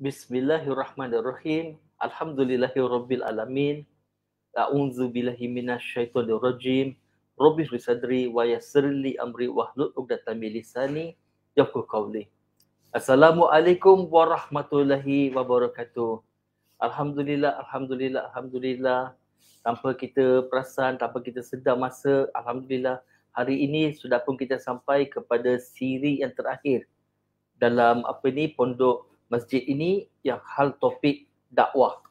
Bismillahirrahmanirrahim. Alhamdulillahirabbil alamin. A'udzu billahi minasyaitonir rajim. Rabbi shrah sadri wa yassir li amri wahlul 'uqdatam min lisani yafqahu qawli. Assalamualaikum warahmatullahi wabarakatuh. Alhamdulillah. Tanpa kita perasan, tanpa kita sedar masa, alhamdulillah hari ini sudah pun kita sampai kepada siri yang terakhir dalam pondok masjid ini, yang hal topik dakwah.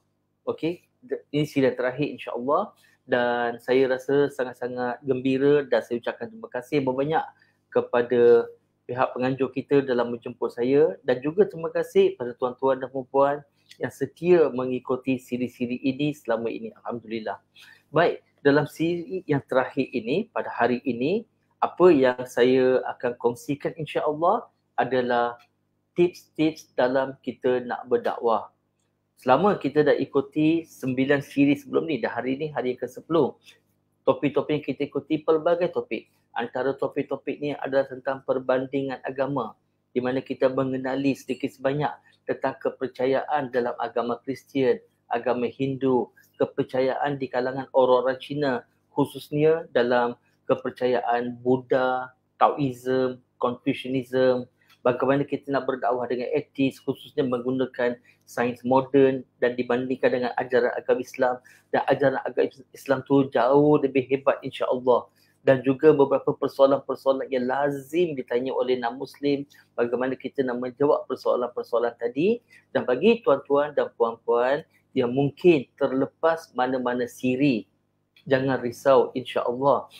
Okey, ini siri yang terakhir insya-Allah, dan saya rasa sangat-sangat gembira dan saya ucapkan terima kasih banyak kepada pihak penganjur kita dalam menjemput saya, dan juga terima kasih pada tuan-tuan dan puan-puan yang setia mengikuti siri-siri ini selama ini, alhamdulillah. Baik, dalam siri yang terakhir ini pada hari ini, apa yang saya akan kongsikan insya-Allah adalah tips-tips dalam kita nak berdakwah. Selama kita dah ikuti 9 siri sebelum ni, dah hari ni hari ke-10. Topik-topik yang kita ikuti pelbagai topik. Antara topik-topik ni adalah tentang perbandingan agama, di mana kita mengenali sedikit sebanyak tentang kepercayaan dalam agama Kristian, agama Hindu, kepercayaan di kalangan orang-orang Cina, khususnya dalam kepercayaan Buddha, Taoism, Confucianism, bagaimana kita nak berdakwah dengan etis, khususnya menggunakan sains moden dan dibandingkan dengan ajaran agama Islam, dan ajaran agama Islam tu jauh lebih hebat insya-Allah. Dan juga beberapa persoalan-persoalan yang lazim ditanya oleh non-Muslim, bagaimana kita nak menjawab persoalan-persoalan tadi. Dan bagi tuan-tuan dan puan-puan yang mungkin terlepas mana-mana siri, jangan risau, insya-Allah.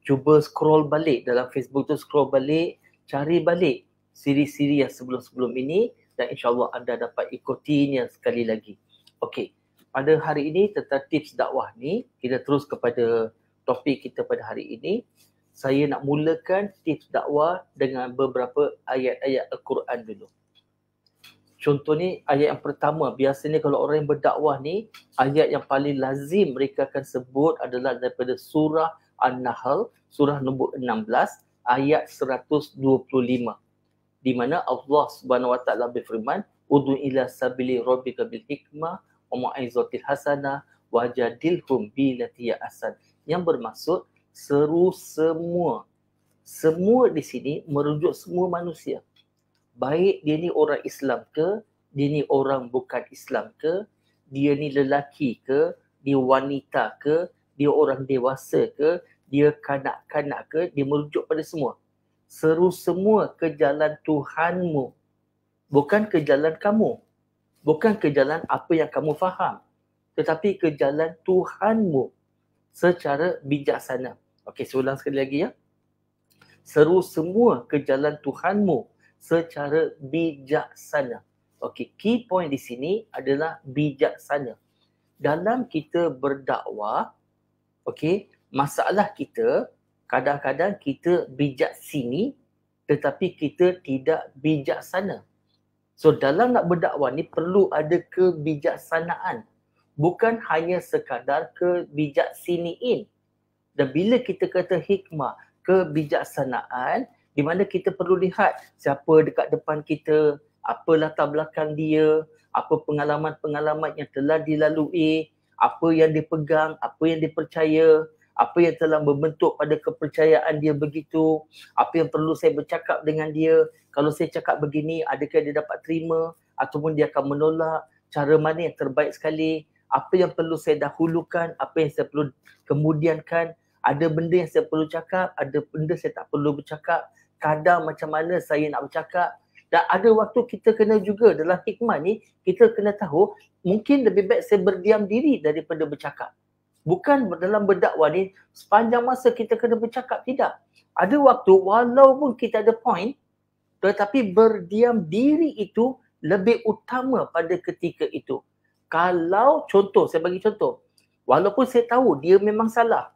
Cuba scroll balik dalam Facebook tu, scroll balik, cari balik siri-siri yang sebelum-sebelum ini, dan insya-Allah anda dapat ikutinya sekali lagi. Okey, pada hari ini tentang tips dakwah ni, kita terus kepada topik kita pada hari ini. Saya nak mulakan tips dakwah dengan beberapa ayat-ayat Al-Quran dulu. Contoh ni ayat yang pertama, biasanya kalau orang yang berdakwah ni, ayat yang paling lazim mereka akan sebut adalah daripada surah An-Nahl, surah nombor 16, ayat 125. Di mana Allah Subhanahu Wa Taala berfirman, "Ud'u ila sabili rabbika bil hikmah wa mau'izatil hasanah wajadilhum billati ahsan." Yang bermaksud seru semua. Semua di sini merujuk semua manusia. Baik dia ni orang Islam ke, dia ni orang bukan Islam ke, dia ni lelaki ke, dia wanita ke, dia orang dewasa ke, dia kanak-kanak ke, dia merujuk pada semua. Seru semua ke jalan Tuhanmu, bukan ke jalan kamu, bukan ke jalan apa yang kamu faham, tetapi ke jalan Tuhanmu secara bijaksana. Okey, saya ulang sekali lagi ya. Seru semua ke jalan Tuhanmu secara bijaksana. Okey, key point di sini adalah bijaksana. Dalam kita berdakwah, okey, masalah kita kadang-kadang kita bijak sini tetapi kita tidak bijaksana. So dalam nak berdakwah ni perlu ada kebijaksanaan, bukan hanya sekadar kebijaksiniin. Dan bila kita kata hikmah, kebijaksanaan, di mana kita perlu lihat siapa dekat depan kita, apa latar belakang dia, apa pengalaman-pengalaman yang telah dilalui, apa yang dia pegang, apa yang dia percaya, apa yang telah membentuk pada kepercayaan dia begitu, apa yang perlu saya bercakap dengan dia, kalau saya cakap begini, adakah dia dapat terima ataupun dia akan menolak, cara mana yang terbaik sekali, apa yang perlu saya dahulukan, apa yang saya perlu kemudiankan, ada benda yang saya perlu cakap, ada benda saya tak perlu bercakap, kadar macam mana saya nak bercakap. Dan ada waktu kita kena juga dalam hikmah ni, kita kena tahu mungkin lebih baik saya berdiam diri daripada bercakap. Bukan dalam berdakwah ni sepanjang masa kita kena bercakap, tidak. Ada waktu walaupun kita ada point, tetapi berdiam diri itu lebih utama pada ketika itu. Kalau contoh, saya bagi contoh, walaupun saya tahu dia memang salah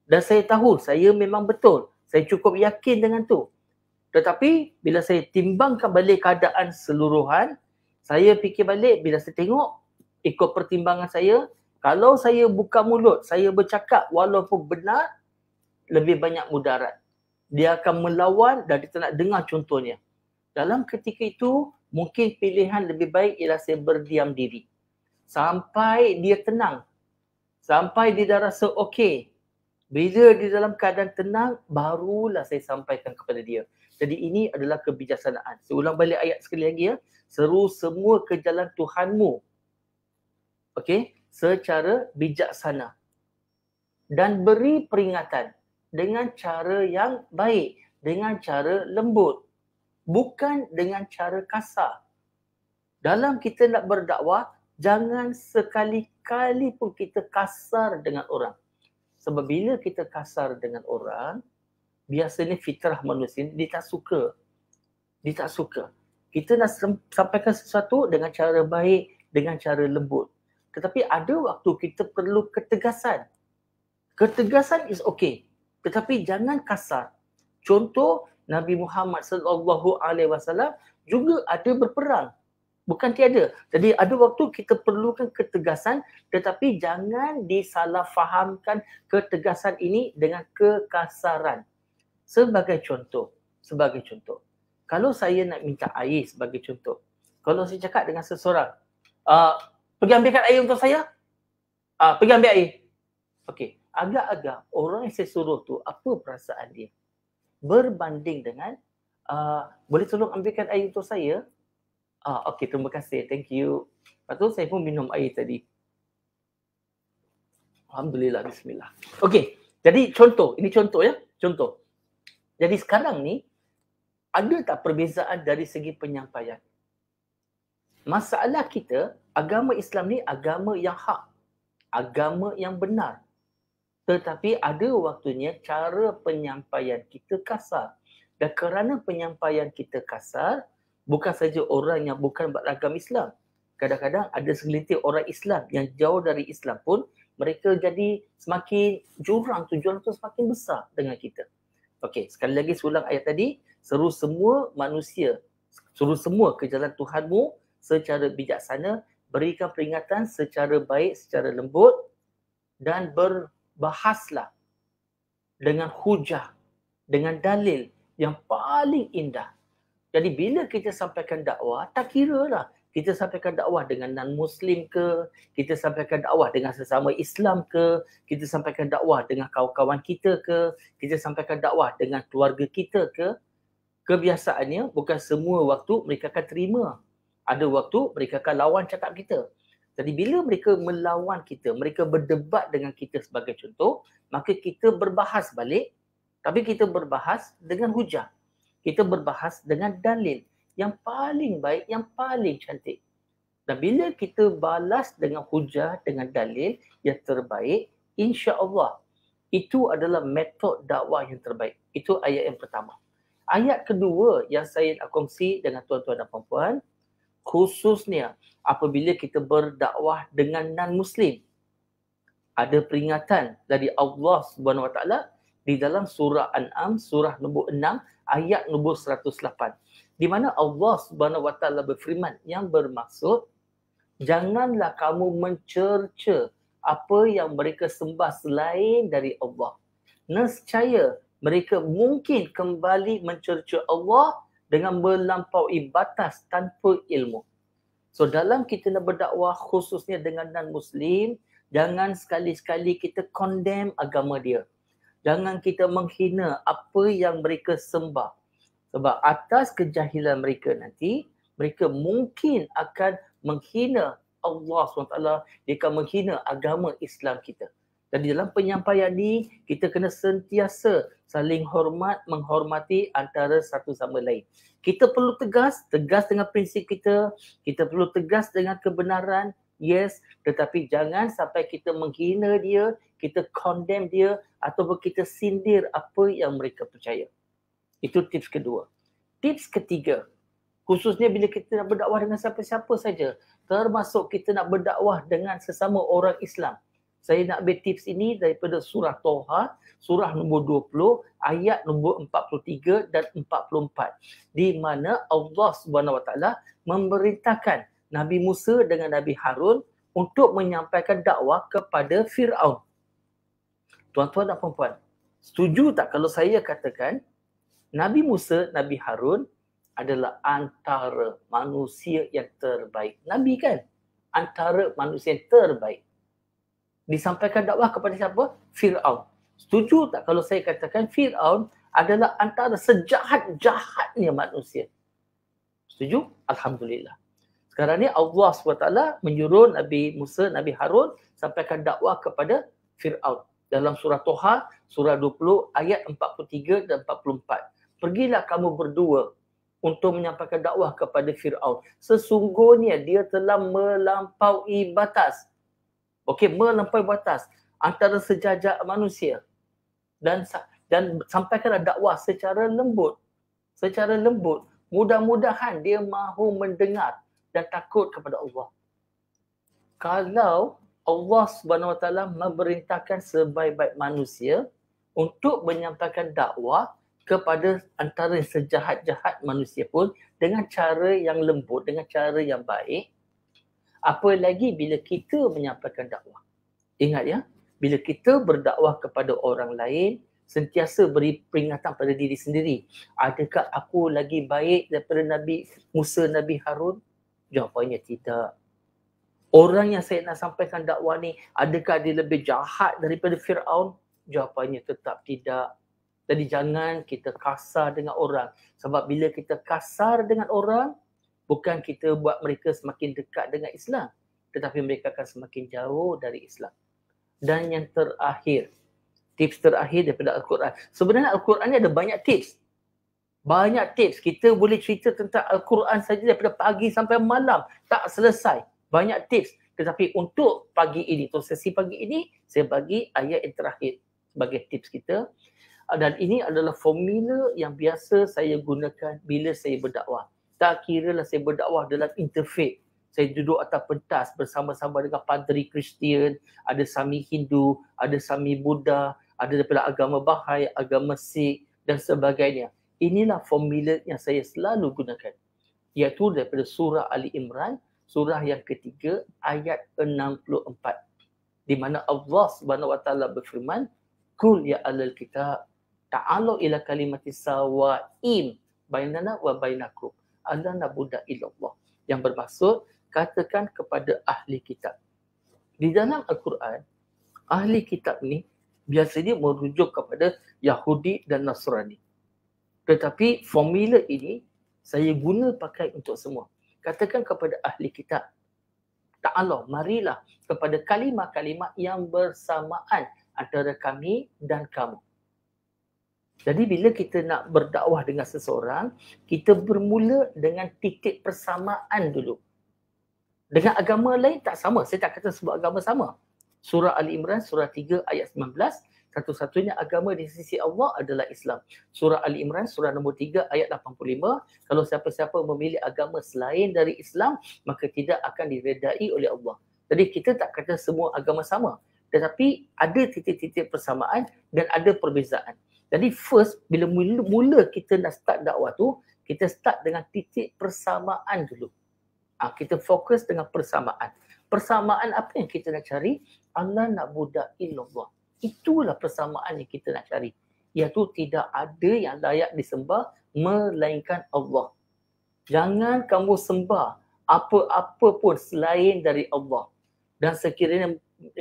dan saya tahu saya memang betul, saya cukup yakin dengan tu, tetapi bila saya timbangkan balik keadaan seluruhan, saya fikir balik, bila saya tengok ikut pertimbangan saya, kalau saya buka mulut, saya bercakap walaupun benar, lebih banyak mudarat. Dia akan melawan dan kita nak dengar contohnya. Dalam ketika itu, Mungkin pilihan lebih baik ialah saya berdiam diri. Sampai dia tenang. Sampai dia dah rasa okey. Bila di dalam keadaan tenang, barulah saya sampaikan kepada dia. Jadi ini adalah kebijaksanaan. Saya ulang balik ayat sekali lagi ya. Seru semua ke jalan Tuhanmu. Okey, secara bijaksana. Dan beri peringatan dengan cara yang baik, dengan cara lembut. Bukan dengan cara kasar. Dalam kita nak berdakwah, jangan sekali-kali pun kita kasar dengan orang. Sebab bila kita kasar dengan orang, biasanya fitrah manusia dia tak suka. Dia tak suka. Kita nak sampaikan sesuatu dengan cara baik, dengan cara lembut. Tetapi ada waktu kita perlu ketegasan. Ketegasan is okay. Tetapi jangan kasar. Contoh, Nabi Muhammad SAW juga ada berperang. Bukan tiada. Jadi ada waktu kita perlukan ketegasan, tetapi jangan disalahfahamkan ketegasan ini dengan kekasaran. Sebagai contoh, kalau saya nak minta air sebagai contoh, kalau saya cakap dengan seseorang, pergi ambilkan air untuk saya, pergi ambil air. Okey, agak-agak orang yang saya suruh tu, apa perasaan dia? Berbanding dengan, boleh tolong ambilkan air untuk saya? Okey, terima kasih. Thank you. Lepas tu saya pun minum air tadi. Alhamdulillah, bismillah. Okey, jadi contoh. Ini contoh ya. Contoh. Jadi sekarang ni, ada tak perbezaan dari segi penyampaian? Masalah kita, agama Islam ni agama yang hak. Agama yang benar. Tetapi ada waktunya cara penyampaian kita kasar. Dan kerana penyampaian kita kasar, bukan saja orang yang bukan beragama Islam. Kadang-kadang ada segelintir orang Islam yang jauh dari Islam pun, mereka jadi semakin jurang tu semakin besar dengan kita. Okey, sekali lagi saya ulang ayat tadi. Seru semua manusia, seru semua ke jalan Tuhanmu secara bijaksana, berikan peringatan secara baik, secara lembut, dan berbahaslah dengan hujah, dengan dalil yang paling indah. Jadi bila kita sampaikan dakwah, tak kira lah kita sampaikan dakwah dengan non-Muslim ke, kita sampaikan dakwah dengan sesama Islam ke, kita sampaikan dakwah dengan kawan-kawan kita ke, kita sampaikan dakwah dengan keluarga kita ke, kebiasaannya bukan semua waktu mereka akan terima. Ada waktu mereka akan lawan cakap kita. Jadi bila mereka melawan kita, mereka berdebat dengan kita sebagai contoh, maka kita berbahas balik, tapi kita berbahas dengan hujah. Kita berbahas dengan dalil yang paling baik, yang paling cantik. Dan bila kita balas dengan hujah, dengan dalil yang terbaik, insya-Allah itu adalah metod dakwah yang terbaik. Itu ayat yang pertama. Ayat kedua yang saya nak kongsi dengan tuan-tuan dan puan-puan, khususnya apabila kita berdakwah dengan non-Muslim. Ada peringatan dari Allah Subhanahu Wa Taala di dalam surah An'am, surah nombor 6, ayat nombor 108. Di mana Allah Subhanahu Wa Taala berfirman yang bermaksud, janganlah kamu mencerca apa yang mereka sembah selain dari Allah. Nescaya mereka mungkin kembali mencerca Allah dengan melampaui batas tanpa ilmu. So dalam kita nak berdakwah khususnya dengan non-Muslim, jangan sekali-sekali kita condemn agama dia. Jangan kita menghina apa yang mereka sembah. Sebab atas kejahilan mereka nanti, mereka mungkin akan menghina Allah SWT. Dia akan menghina agama Islam kita. Jadi dalam penyampaian ni, kita kena sentiasa saling hormat, menghormati antara satu sama lain. Kita perlu tegas dengan prinsip kita. Kita perlu tegas dengan kebenaran. Yes, tetapi jangan sampai kita menghina dia, kita condemn dia ataupun kita sindir apa yang mereka percaya. Itu tips kedua. Tips ketiga, khususnya bila kita nak berdakwah dengan siapa-siapa saja, termasuk kita nak berdakwah dengan sesama orang Islam. Saya nak ambil tips ini daripada surah Toha, surah nombor 20, ayat nombor 43 dan 44. Di mana Allah Subhanahu Wa Taala memerintahkan Nabi Musa dengan Nabi Harun untuk menyampaikan dakwah kepada Fir'aun. Tuan-tuan dan puan-puan, setuju tak kalau saya katakan Nabi Musa, Nabi Harun adalah antara manusia yang terbaik. Nabi kan antara manusia yang terbaik. Disampaikan dakwah kepada siapa? Fir'aun. Setuju tak kalau saya katakan Fir'aun adalah antara sejahat-jahatnya manusia? Setuju? Alhamdulillah. Sekarang ni Allah SWT menyuruh Nabi Musa, Nabi Harun sampaikan dakwah kepada Fir'aun. Dalam surah Toha, surah 20, ayat 43 dan 44. Pergilah kamu berdua untuk menyampaikan dakwah kepada Fir'aun. Sesungguhnya dia telah melampaui batas. Okey, melampaui batas antara sejajar manusia. Dan sampaikanlah dakwah secara lembut. Secara lembut. Mudah-mudahan dia mahu mendengar dan takut kepada Allah. Kalau Allah SWT memerintahkan sebaik-baik manusia untuk menyampaikan dakwah kepada antara sejahat-jahat manusia pun dengan cara yang lembut, dengan cara yang baik, apa lagi bila kita menyampaikan dakwah. Ingat ya, bila kita berdakwah kepada orang lain, sentiasa beri peringatan pada diri sendiri. Adakah aku lagi baik daripada Nabi Musa, Nabi Harun? Jawapannya tidak. Orang yang saya nak sampaikan dakwah ni, adakah dia lebih jahat daripada Fir'aun? Jawapannya tetap tidak. Jadi jangan kita kasar dengan orang. Sebab bila kita kasar dengan orang, bukan kita buat mereka semakin dekat dengan Islam, tetapi mereka akan semakin jauh dari Islam. Dan yang terakhir, tips terakhir daripada Al-Quran. Sebenarnya Al-Quran ni ada banyak tips. Banyak tips. Kita boleh cerita tentang Al-Quran saja daripada pagi sampai malam. Tak selesai. Banyak tips. Tetapi untuk pagi ini, untuk sesi pagi ini, saya bagi ayat yang terakhir sebagai tips kita. Dan ini adalah formula yang biasa saya gunakan bila saya berdakwah. Tak kira lah saya berdakwah dalam interfaith. Saya duduk atas pentas bersama-sama dengan padri Kristian, ada Sami Hindu, ada Sami Buddha, ada daripada agama Bahai, agama Sikh dan sebagainya. Inilah formula yang saya selalu gunakan. Iaitu daripada surah Ali Imran, surah yang ketiga, ayat 64. Di mana Allah SWT berfirman, Kul ya alal kitab, ta'alu ila kalimati sawa'im bainana wa bainakum alla na'budu illallah. Yang bermaksud, katakan kepada ahli kitab. Di dalam Al-Quran, ahli kitab ni biasanya merujuk kepada Yahudi dan Nasrani. Tetapi formula ini saya guna pakai untuk semua. Katakan kepada ahli kitab, ta'alu, marilah kepada kalimah-kalimah yang bersamaan antara kami dan kamu. Jadi bila kita nak berdakwah dengan seseorang, kita bermula dengan titik persamaan dulu. Dengan agama lain tak sama. Saya tak kata sebab agama sama. Surah Ali Imran, surah 3 ayat 19, satu-satunya agama di sisi Allah adalah Islam. Surah Ali Imran, surah nombor 3 ayat 85, kalau siapa-siapa memilih agama selain dari Islam, maka tidak akan diredai oleh Allah. Jadi kita tak kata semua agama sama. Tetapi ada titik-titik persamaan dan ada perbezaan. Jadi first, bila mula kita nak start dakwah tu, kita start dengan titik persamaan dulu. Kita fokus dengan persamaan. Persamaan apa yang kita nak cari? Allah na'budu illallah. Itulah persamaan yang kita nak cari. Iaitu tidak ada yang layak disembah melainkan Allah. Jangan kamu sembah apa-apa pun selain dari Allah. Dan sekiranya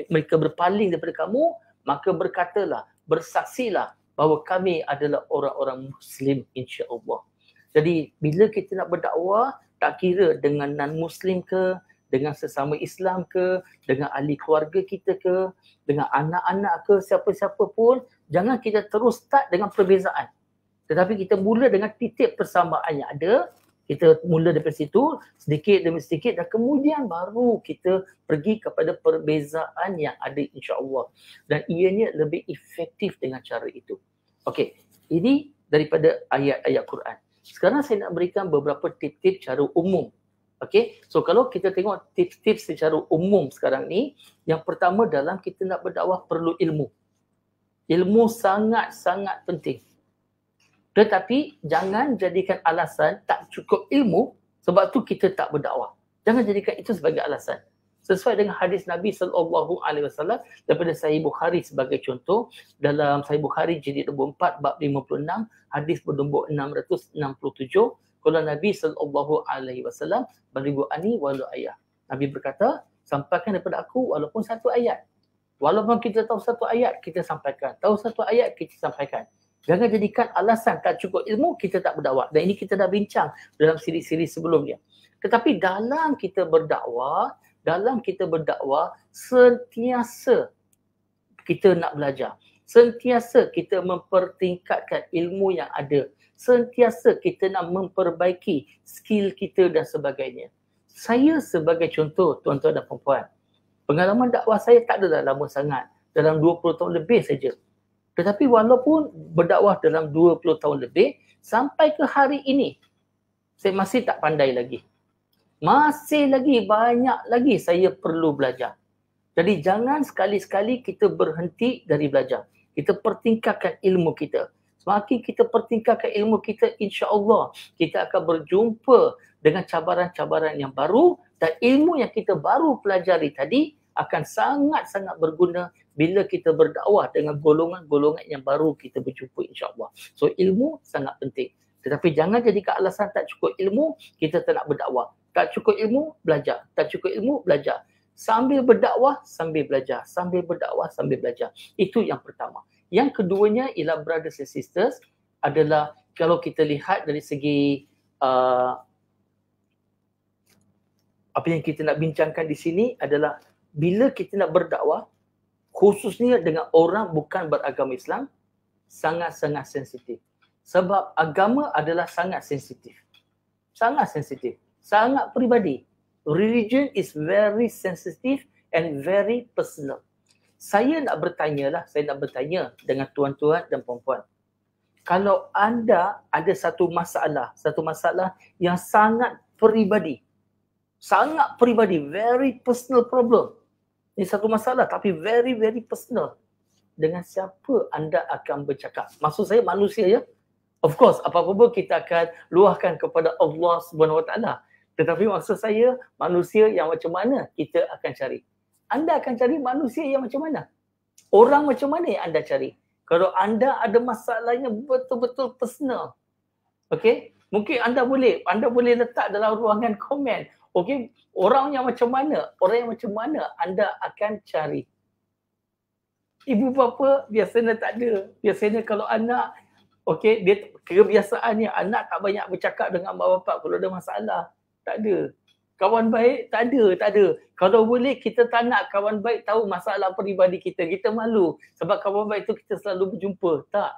mereka berpaling daripada kamu, maka berkatalah, bersaksilah bahawa kami adalah orang-orang Muslim, insya-Allah. Jadi bila kita nak berdakwah, tak kira dengan non-Muslim ke, dengan sesama Islam ke, dengan ahli keluarga kita ke, dengan anak-anak ke, siapa-siapa pun, jangan kita terus start dengan perbezaan. Tetapi kita mula dengan titik persamaan yang ada, kita mula daripada situ, sedikit demi sedikit, dan kemudian baru kita pergi kepada perbezaan yang ada, insya-Allah. Dan ianya lebih efektif dengan cara itu. Okey, ini daripada ayat-ayat Quran. Sekarang saya nak berikan beberapa tips-tips cara umum. Okey, so kalau kita tengok tips-tips secara umum sekarang ni, yang pertama dalam kita nak berdakwah perlu ilmu. Ilmu sangat-sangat penting. Tetapi jangan jadikan alasan tak cukup ilmu sebab tu kita tak berdakwah. Jangan jadikan itu sebagai alasan. Sesuai dengan hadis Nabi SAW daripada Sahih Bukhari sebagai contoh, dalam Sahih Bukhari jilid nombor 4 bab 56, hadis bernombor 667, Qala Nabi sallallahu alaihi wasallam, balighu ani walau ayah. Nabi berkata, sampaikan daripada aku walaupun satu ayat. Walaupun kita tahu satu ayat, kita sampaikan. Tahu satu ayat, kita sampaikan. Jangan jadikan alasan tak cukup ilmu, kita tak berdakwah. Dan ini kita dah bincang dalam siri-siri sebelumnya. Tetapi dalam kita berdakwah, sentiasa kita nak belajar. Sentiasa kita mempertingkatkan ilmu yang ada. Sentiasa kita nak memperbaiki skill kita dan sebagainya. Saya sebagai contoh, tuan-tuan dan puan-puan, pengalaman dakwah saya tak adalah lama sangat. Dalam 20 tahun lebih saja. Tetapi walaupun berdakwah dalam 20 tahun lebih, sampai ke hari ini, saya masih tak pandai lagi. Masih lagi banyak lagi saya perlu belajar. Jadi jangan sekali-sekali kita berhenti dari belajar. Kita pertingkatkan ilmu kita. Semakin kita pertingkatkan ilmu kita, insya-Allah kita akan berjumpa dengan cabaran-cabaran yang baru, dan ilmu yang kita baru pelajari tadi akan sangat-sangat berguna bila kita berdakwah dengan golongan-golongan yang baru kita berjumpa, insya-Allah. So ilmu sangat penting. Tetapi jangan jadikan alasan tak cukup ilmu, kita tak nak berdakwah. Tak cukup ilmu, belajar. Tak cukup ilmu, belajar. Sambil berdakwah, sambil belajar. Sambil berdakwah, sambil belajar. Itu yang pertama. Yang keduanya ialah brothers and sisters, adalah kalau kita lihat dari segi apa yang kita nak bincangkan di sini adalah bila kita nak berdakwah, khususnya dengan orang bukan beragama Islam, sangat-sangat sensitif. Sebab agama adalah sangat sensitif. Sangat sensitif. Sangat peribadi. Religion is very sensitive and very personal. Saya nak bertanya dengan tuan-tuan dan puan-puan. Kalau anda ada satu masalah yang sangat peribadi, very personal problem. Ini satu masalah tapi very, very personal. Dengan siapa anda akan bercakap? Maksud saya manusia, ya. Of course, apa-apa pun kita akan luahkan kepada Allah Subhanahu Wa Taala. Tetapi maksud saya, manusia yang macam mana kita akan cari? Anda akan cari manusia yang macam mana? Orang macam mana yang anda cari? Kalau anda ada masalah yang betul-betul personal, okay? Mungkin anda boleh letak dalam ruangan komen. Okay, orang yang macam mana anda akan cari? Ibu bapa biasanya tak ada. Biasanya kalau anak, okay, dia kebiasaannya anak tak banyak bercakap dengan mak bapak kalau ada masalah. Tak ada. Kawan baik, tak ada. Kalau boleh kita tak nak kawan baik tahu masalah peribadi kita. Kita malu. Sebab kawan baik tu kita selalu berjumpa. Tak.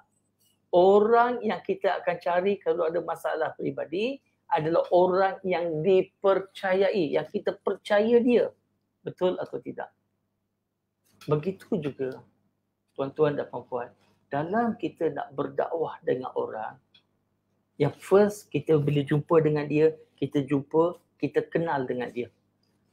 Orang yang kita akan cari kalau ada masalah peribadi adalah orang yang dipercayai. Yang kita percaya dia. Betul atau tidak? Begitu juga tuan-tuan dan puan-puan. Dalam kita nak berdakwah dengan orang, yang first kita bila jumpa dengan dia, kita kenal dengan dia.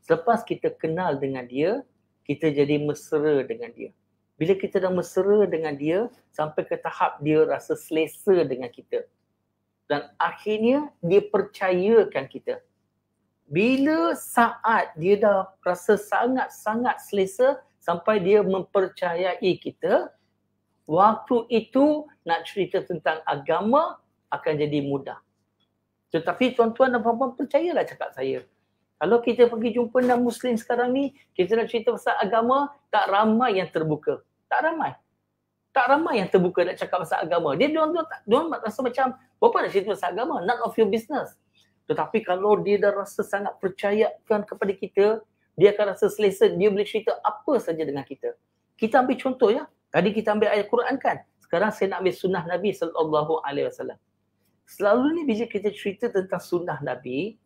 Selepas kita kenal dengan dia, kita jadi mesra dengan dia. Bila kita dah mesra dengan dia, sampai ke tahap dia rasa selesa dengan kita. Dan akhirnya dia percayakan kita. Bila saat dia dah rasa sangat-sangat selesa sampai dia mempercayai kita, waktu itu nak cerita tentang agama akan jadi mudah. Tetapi tuan-tuan dan puan-puan, percayalah cakap saya. Kalau kita pergi jumpa non-Muslim sekarang ni, kita nak cerita pasal agama, tak ramai yang terbuka. Tak ramai yang terbuka nak cakap pasal agama. Dia diorang rasa macam, apa nak cerita pasal agama? None of your business. Tetapi kalau dia dah rasa sangat percayakan kepada kita, dia akan rasa selesa, dia boleh cerita apa saja dengan kita. Kita ambil contoh, ya. Tadi kita ambil ayat Quran kan. Sekarang saya nak ambil sunnah Nabi SAW. Selalu ni bila kita cerita tentang sunnah Nabi,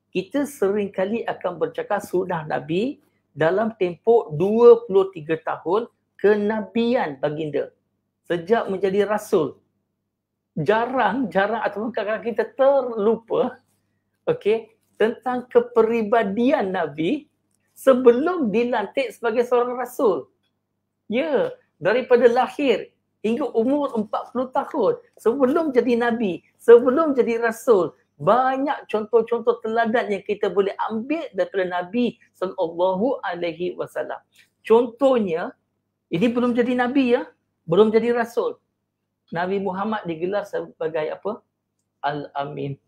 kita seringkali akan bercakap sunnah Nabi dalam tempoh 23 tahun kenabian baginda. Sejak menjadi rasul. Jarang ataupun kadang-kadang kita terlupa, okay, tentang kepribadian Nabi sebelum dilantik sebagai seorang rasul. Ya, daripada lahir hingga umur 40 tahun sebelum jadi Nabi, sebelum jadi Rasul, banyak contoh-contoh teladan yang kita boleh ambil daripada Nabi SAW. Contohnya, ini belum jadi Nabi, ya, belum jadi Rasul. Nabi Muhammad digelar sebagai apa? Al-Amin.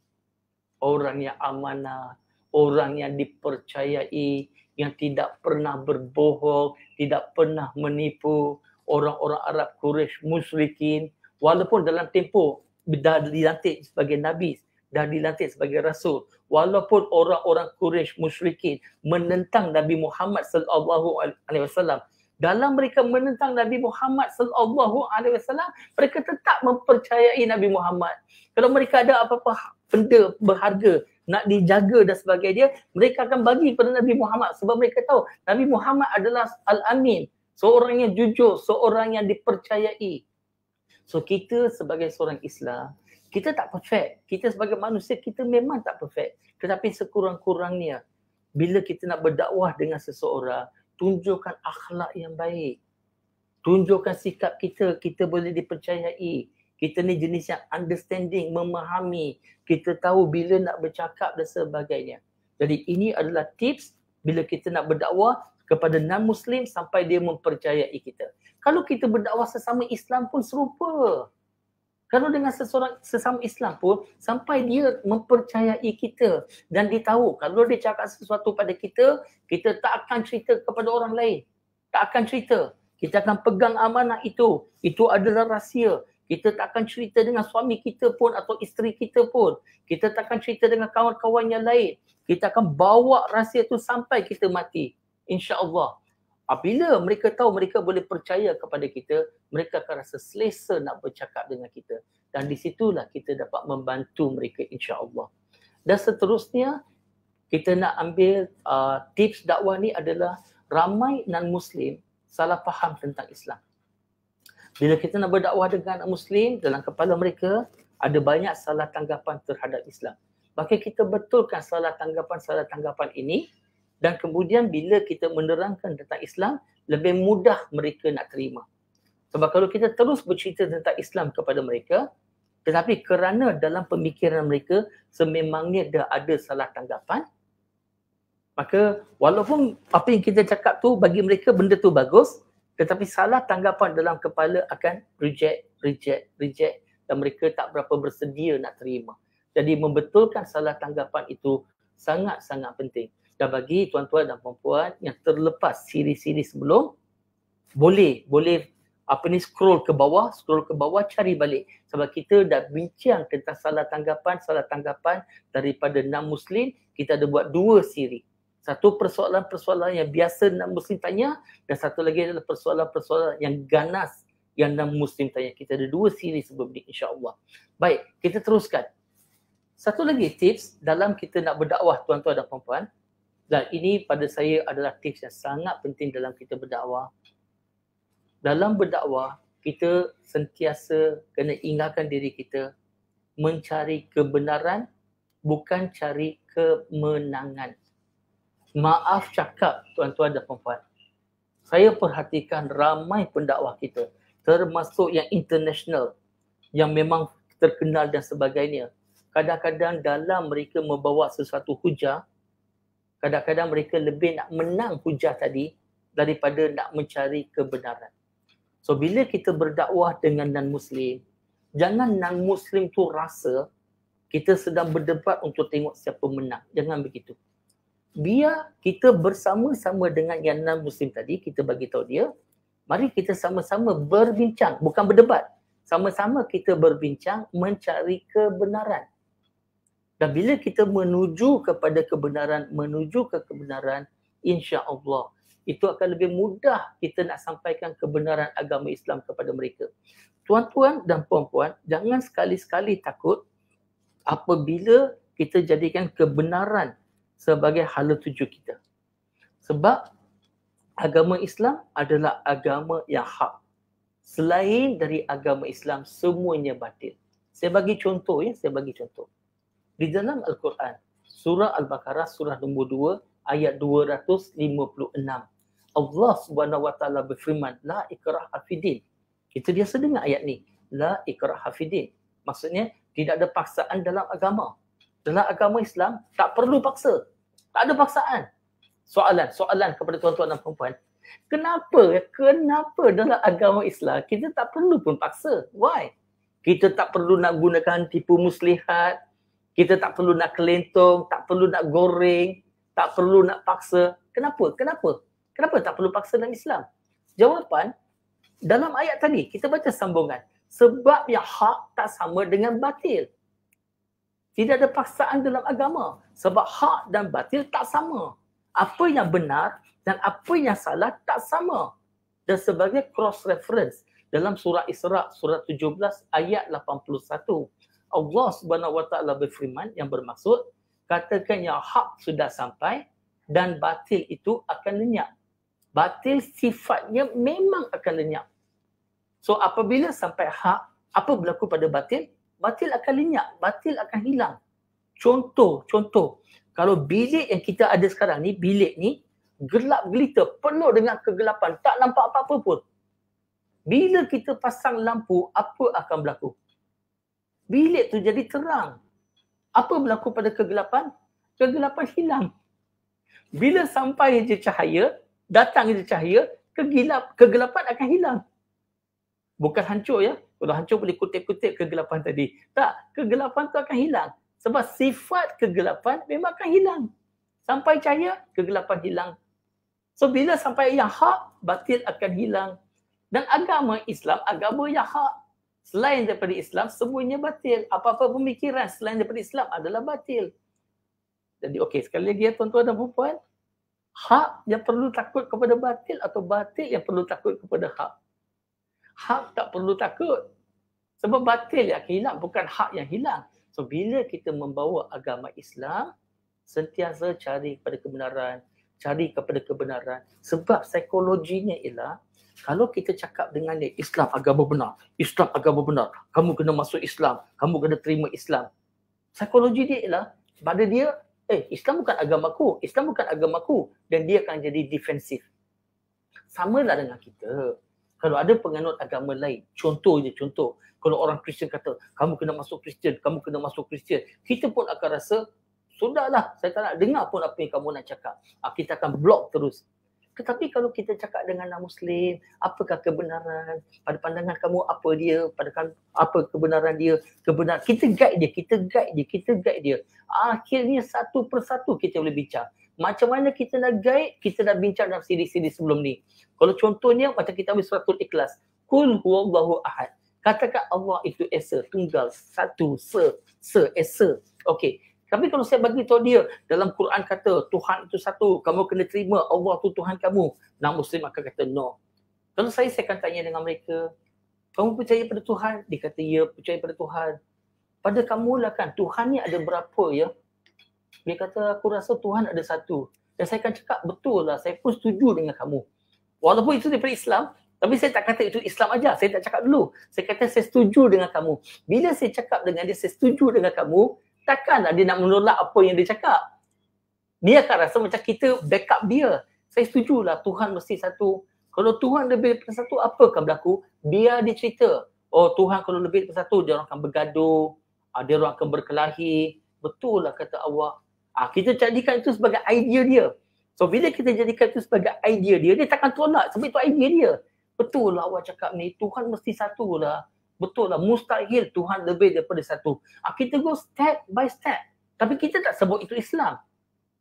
orang yang amanah, orang yang dipercayai, yang tidak pernah berbohong, tidak pernah menipu, orang-orang Arab Quraisy musyrikin, walaupun dalam tempoh dah dilantik sebagai Nabi, dah dilantik sebagai Rasul, walaupun orang-orang Quraisy musyrikin menentang Nabi Muhammad sallallahu alaihi wasallam, dalam mereka menentang Nabi Muhammad sallallahu alaihi wasallam, mereka tetap mempercayai Nabi Muhammad. Kalau mereka ada apa-apa benda berharga nak dijaga dan sebagainya, mereka akan bagi pada Nabi Muhammad sebab mereka tahu Nabi Muhammad adalah Al-Amin, seorang yang jujur, seorang yang dipercayai. So kita sebagai seorang Islam, kita tak perfect. Kita sebagai manusia, kita memang tak perfect. Tetapi sekurang-kurangnya, bila kita nak berdakwah dengan seseorang, tunjukkan akhlak yang baik. Tunjukkan sikap kita, kita boleh dipercayai. Kita ni jenis yang understanding, memahami. Kita tahu bila nak bercakap dan sebagainya. Jadi ini adalah tips bila kita nak berdakwah kepada non-Muslim sampai dia mempercayai kita. Kalau kita berdakwah sesama Islam pun serupa. Kalau dengan sesama Islam pun sampai dia mempercayai kita dan dia tahu kalau dia cakap sesuatu pada kita, kita tak akan cerita kepada orang lain. Tak akan cerita. Kita akan pegang amanah itu. Itu adalah rahsia. Kita tak akan cerita dengan suami kita pun atau isteri kita pun. Kita tak akan cerita dengan kawan-kawan yang lain. Kita akan bawa rahsia itu sampai kita mati. InsyaAllah. Apabila mereka tahu mereka boleh percaya kepada kita, mereka akan rasa selesa nak bercakap dengan kita. Dan di situlah kita dapat membantu mereka insya-Allah. Dan seterusnya, kita nak ambil tips dakwah ni adalah ramai non-Muslim salah faham tentang Islam. Bila kita nak berdakwah dengan non-Muslim, dalam kepala mereka ada banyak salah tanggapan terhadap Islam. Maka kita betulkan salah tanggapan ini dan kemudian bila kita menerangkan tentang Islam, lebih mudah mereka nak terima. Sebab kalau kita terus bercerita tentang Islam kepada mereka, tetapi kerana dalam pemikiran mereka sememangnya dah ada salah tanggapan, maka walaupun apa yang kita cakap tu bagi mereka benda tu bagus, tetapi salah tanggapan dalam kepala akan reject dan mereka tak berapa bersedia nak terima. Jadi membetulkan salah tanggapan itu sangat-sangat penting. Dan bagi tuan-tuan dan puan-puan yang terlepas siri-siri sebelum, boleh scroll ke bawah cari balik. Sebab kita dah bincang tentang salah tanggapan daripada non-Muslim, kita ada buat 2 siri. Satu persoalan-persoalan yang biasa non-Muslim tanya dan satu lagi adalah persoalan-persoalan yang ganas yang non-Muslim tanya. Kita ada 2 siri sebelum ni insya-Allah. Baik, kita teruskan. Satu lagi tips dalam kita nak berdakwah tuan-tuan dan puan-puan, dan ini pada saya adalah tips yang sangat penting dalam kita berdakwah. Dalam berdakwah, kita sentiasa kena ingatkan diri kita mencari kebenaran, bukan cari kemenangan. Maaf cakap tuan-tuan dan puan-puan, saya perhatikan ramai pendakwah kita, termasuk yang international, yang memang terkenal dan sebagainya. Kadang-kadang dalam mereka membawa sesuatu hujah, kadang-kadang mereka lebih nak menang hujah tadi daripada nak mencari kebenaran. So bila kita berdakwah dengan non-Muslim, jangan non-Muslim tu rasa kita sedang berdebat untuk tengok siapa menang. Jangan begitu. Biar kita bersama-sama dengan yang non-Muslim tadi, kita bagi tahu dia, mari kita sama-sama berbincang, bukan berdebat. Sama-sama kita berbincang mencari kebenaran. Dan bila kita menuju ke kebenaran, insya-Allah itu akan lebih mudah kita nak sampaikan kebenaran agama Islam kepada mereka. Tuan-tuan dan puan-puan, jangan sekali-sekali takut apabila kita jadikan kebenaran sebagai hala tuju kita. Sebab agama Islam adalah agama yang hak. Selain dari agama Islam, semuanya batil. Saya bagi contoh. Di dalam Al-Quran, surah Al-Baqarah, surah nombor 2, ayat 256. Allah Subhanahu Wa Taala berfirman, la ikraha fid-din. Kita biasa dengar ayat ni, la ikraha fid-din. Maksudnya tidak ada paksaan dalam agama. Dalam agama Islam tak perlu paksa. Tak ada paksaan. Soalan kepada tuan-tuan dan puan-puan. Kenapa dalam agama Islam kita tak perlu pun paksa? Why? Kita tak perlu nak gunakan tipu muslihat. Kita tak perlu nak kelentong, tak perlu nak goreng, tak perlu nak paksa. Kenapa? Kenapa tak perlu paksa dalam Islam? Jawapan, dalam ayat tadi, kita baca sambungan. Sebab yang hak tak sama dengan batil. Tidak ada paksaan dalam agama. Sebab hak dan batil tak sama. Apa yang benar dan apa yang salah tak sama. Dan sebagai cross reference dalam surah Isra, surah 17 ayat 81. Allah Subhanahu Wa Taala berfirman yang bermaksud, katakan yang hak sudah sampai dan batil itu akan lenyap. Batil sifatnya memang akan lenyap. So apabila sampai hak, apa berlaku pada batil? Batil akan lenyap, batil akan hilang. Contoh. Kalau bilik yang kita ada sekarang ni, bilik ni gelap gelita, penuh dengan kegelapan, tak nampak apa-apa pun. Bila kita pasang lampu, apa akan berlaku? Bilik tu jadi terang. Apa berlaku pada kegelapan? Kegelapan hilang. Bila sampai je cahaya, datang je cahaya, kegelapan akan hilang. Bukan hancur ya. Kalau hancur boleh kutip-kutip kegelapan tadi. Tak, kegelapan tu akan hilang. Sebab sifat kegelapan memang akan hilang. Sampai cahaya, kegelapan hilang. So bila sampai yang hak, batil akan hilang. Dan agama Islam, agama yang hak. Selain daripada Islam, semuanya batil. Apa-apa pemikiran selain daripada Islam adalah batil. Jadi okey, sekali lagi ya tuan-tuan dan puan-puan, hak yang perlu takut kepada batil atau batil yang perlu takut kepada hak? Hak tak perlu takut. Sebab batil yang hilang, bukan hak yang hilang. So bila kita membawa agama Islam, sentiasa cari kepada kebenaran. Sebab psikologinya ialah, kalau kita cakap dengan dia, Islam agama benar, kamu kena masuk Islam, kamu kena terima Islam. Psikologi dia ialah, pada dia, Islam bukan agamaku, dan dia akan jadi defensif. Samalah dengan kita. Kalau ada penganut agama lain, contoh. Kalau orang Kristian kata, kamu kena masuk Kristian, kita pun akan rasa, sudahlah, saya tak nak dengar pun apa yang kamu nak cakap. Kita akan block terus. Tetapi kalau kita cakap dengan non-Muslim, apakah kebenaran? Pada pandangan kamu, apa dia? Apa kebenaran dia? Kita guide dia. Akhirnya satu persatu kita boleh bincang. Macam mana kita nak guide? Kita dah bincang dalam siri-siri sebelum ni. Kalau contohnya, macam kita ambil suratul Ikhlas. Qul huwallahu ahad. Katakan Allah itu Esa, tunggal, satu, Esa. Okey. Tapi kalau saya bagi tahu dia, dalam Quran kata Tuhan itu satu, kamu kena terima Allah tu Tuhan kamu. Non-Muslim akan kata no. Kalau saya akan tanya dengan mereka, kamu percaya pada Tuhan? Dia kata ya, percaya pada Tuhan. Pada kamulah kan, Tuhan ni ada berapa ya? Dia kata, aku rasa Tuhan ada satu. Dan saya akan cakap, betul lah, saya pun setuju dengan kamu. Walaupun itu daripada Islam, tapi saya tak kata itu Islam aja. Saya tak cakap dulu. Saya kata saya setuju dengan kamu. Bila saya cakap dengan dia, saya setuju dengan kamu, takkanlah dia nak menolak apa yang dia cakap. Dia akan rasa macam kita backup dia. Saya setujulah Tuhan mesti satu. Kalau Tuhan lebih daripada satu, apa akan berlaku? Biar dia cerita. Oh, Tuhan kalau lebih daripada satu, dia orang akan bergaduh. Dia orang akan berkelahi. Betul lah kata Allah. Kita jadikan itu sebagai idea dia. So bila kita jadikan itu sebagai idea dia, dia takkan tolak sebab itu idea dia. Betul lah Allah cakap ni, Tuhan mesti satu lah. Betul lah, mustahil Tuhan lebih daripada satu. Kita go step by step. Tapi kita tak sebut itu Islam.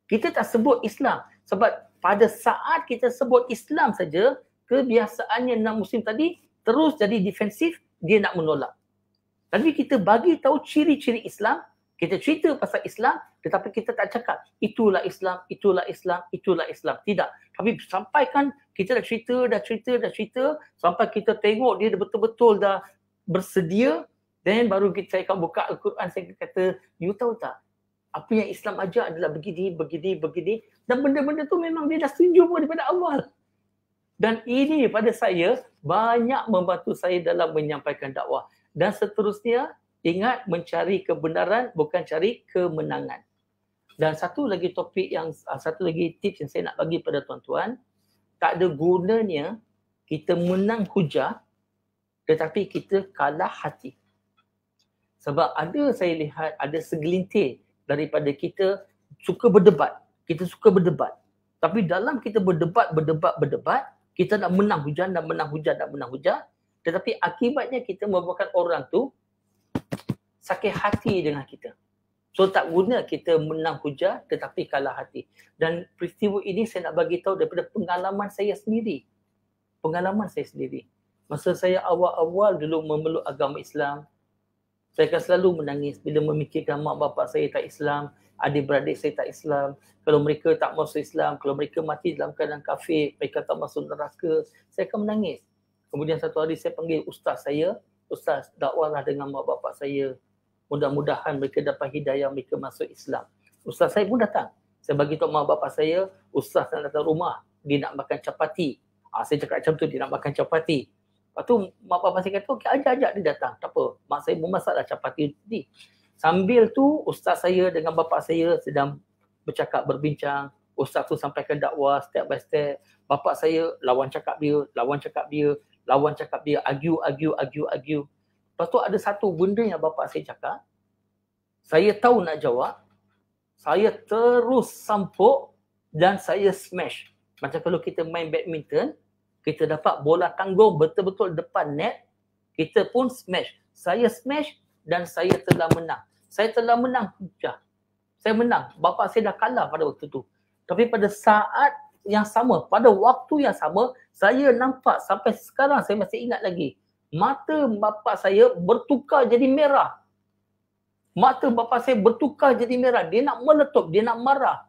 Kita tak sebut Islam. Sebab pada saat kita sebut Islam saja, kebiasaannya non-Muslim tadi terus jadi defensif, dia nak menolak. Tapi kita bagi tahu ciri-ciri Islam, kita cerita pasal Islam, tetapi kita tak cakap itulah Islam. Tidak. Tapi sampaikan, kita dah cerita, sampai kita tengok dia betul-betul dah bersedia, then baru saya akan buka Al-Quran, saya kata, you tahu tak, apa yang Islam ajar adalah begini, dan benda-benda tu memang dia dah setuju pun daripada awal. Dan ini pada saya, banyak membantu saya dalam menyampaikan dakwah. Dan seterusnya, ingat mencari kebenaran, bukan cari kemenangan. Dan satu lagi tips yang saya nak bagi pada tuan-tuan, tak ada gunanya kita menang hujah, tetapi kita kalah hati. Sebab saya lihat ada segelintir daripada kita suka berdebat. Tapi dalam kita berdebat, kita nak menang hujah. Tetapi akibatnya kita membuatkan orang tu sakit hati dengan kita. So tak guna kita menang hujah tetapi kalah hati. Dan peristiwa ini saya nak bagi tahu daripada pengalaman saya sendiri. Pengalaman saya sendiri. Masa saya awal-awal dulu memeluk agama Islam, saya akan selalu menangis bila memikirkan mak bapak saya tak Islam, adik-beradik saya tak Islam. Kalau mereka tak masuk Islam, kalau mereka mati dalam keadaan kafir, mereka tak masuk neraka, saya akan menangis. Kemudian satu hari saya panggil ustaz saya, ustaz dakwahlah dengan mak bapak saya. Mudah-mudahan mereka dapat hidayah, mereka masuk Islam. Ustaz saya pun datang. Saya bagi tahu mak bapak saya, ustaz nak datang rumah, dia nak makan capati. Saya cakap macam tu, dia nak makan capati. Lepas tu mak bapak saya kata, okey ajak dia datang. Tak apa, mak saya memasaklah capati ni. Sambil tu ustaz saya dengan bapak saya sedang bercakap, berbincang. Ustaz tu sampaikan dakwah step by step. Bapak saya lawan cakap dia, lawan cakap dia, lawan cakap dia, argue. Lepas tu ada satu benda yang bapak saya cakap, saya tahu nak jawab, saya terus sampuk dan saya smash. Macam kalau kita main badminton, kita dapat bola tanggung betul-betul depan net, kita pun smash. Saya smash dan saya telah menang. Saya telah menang hujah. Saya menang. Bapa saya dah kalah pada waktu tu. Tapi pada saat yang sama, pada waktu yang sama, saya nampak sampai sekarang saya masih ingat lagi. Mata bapa saya bertukar jadi merah. Mata bapa saya bertukar jadi merah. Dia nak meletup, dia nak marah.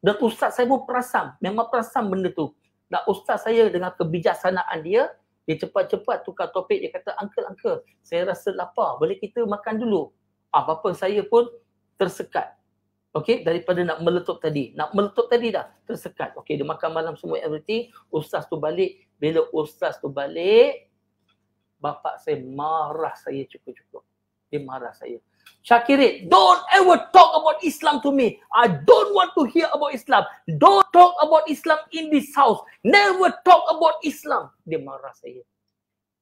Dan ustaz saya pun perasan. Memang perasan benda tu. Dan ustaz saya dengan kebijaksanaan dia cepat-cepat tukar topik. Dia kata, uncle, saya rasa lapar. Boleh kita makan dulu? Bapa saya pun tersekat. Okey, daripada nak meletup tadi. Nak meletup tadi dah, tersekat. Okey, dia makan malam semua everything. Ustaz tu balik. Bila ustaz tu balik, bapa saya marah saya cukup-cukup. Dia marah saya. Syakirin, don't ever talk about Islam to me. I don't want to hear about Islam. Don't talk about Islam in this house. Never talk about Islam. Dia marah saya.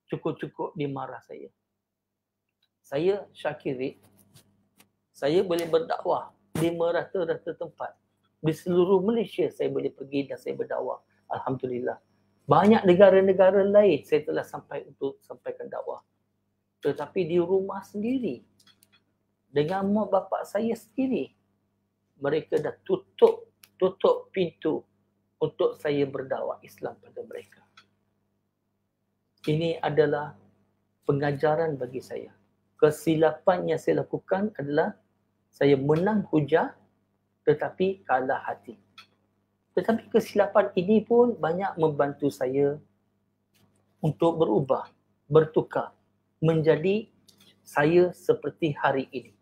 Cukup-cukup dia marah saya. Saya Syakirin, saya boleh berdakwah di merata-rata tempat. Di seluruh Malaysia saya boleh pergi dan saya berdakwah. Alhamdulillah. Banyak negara-negara lain saya telah sampai untuk sampaikan dakwah. Tetapi di rumah sendiri, dengan mak bapak saya sendiri, mereka dah tutup pintu untuk saya berdakwah Islam pada mereka. Ini adalah pengajaran bagi saya. Kesilapan yang saya lakukan adalah saya menang hujah tetapi kalah hati. Tetapi kesilapan ini pun banyak membantu saya untuk berubah, bertukar, menjadi saya seperti hari ini.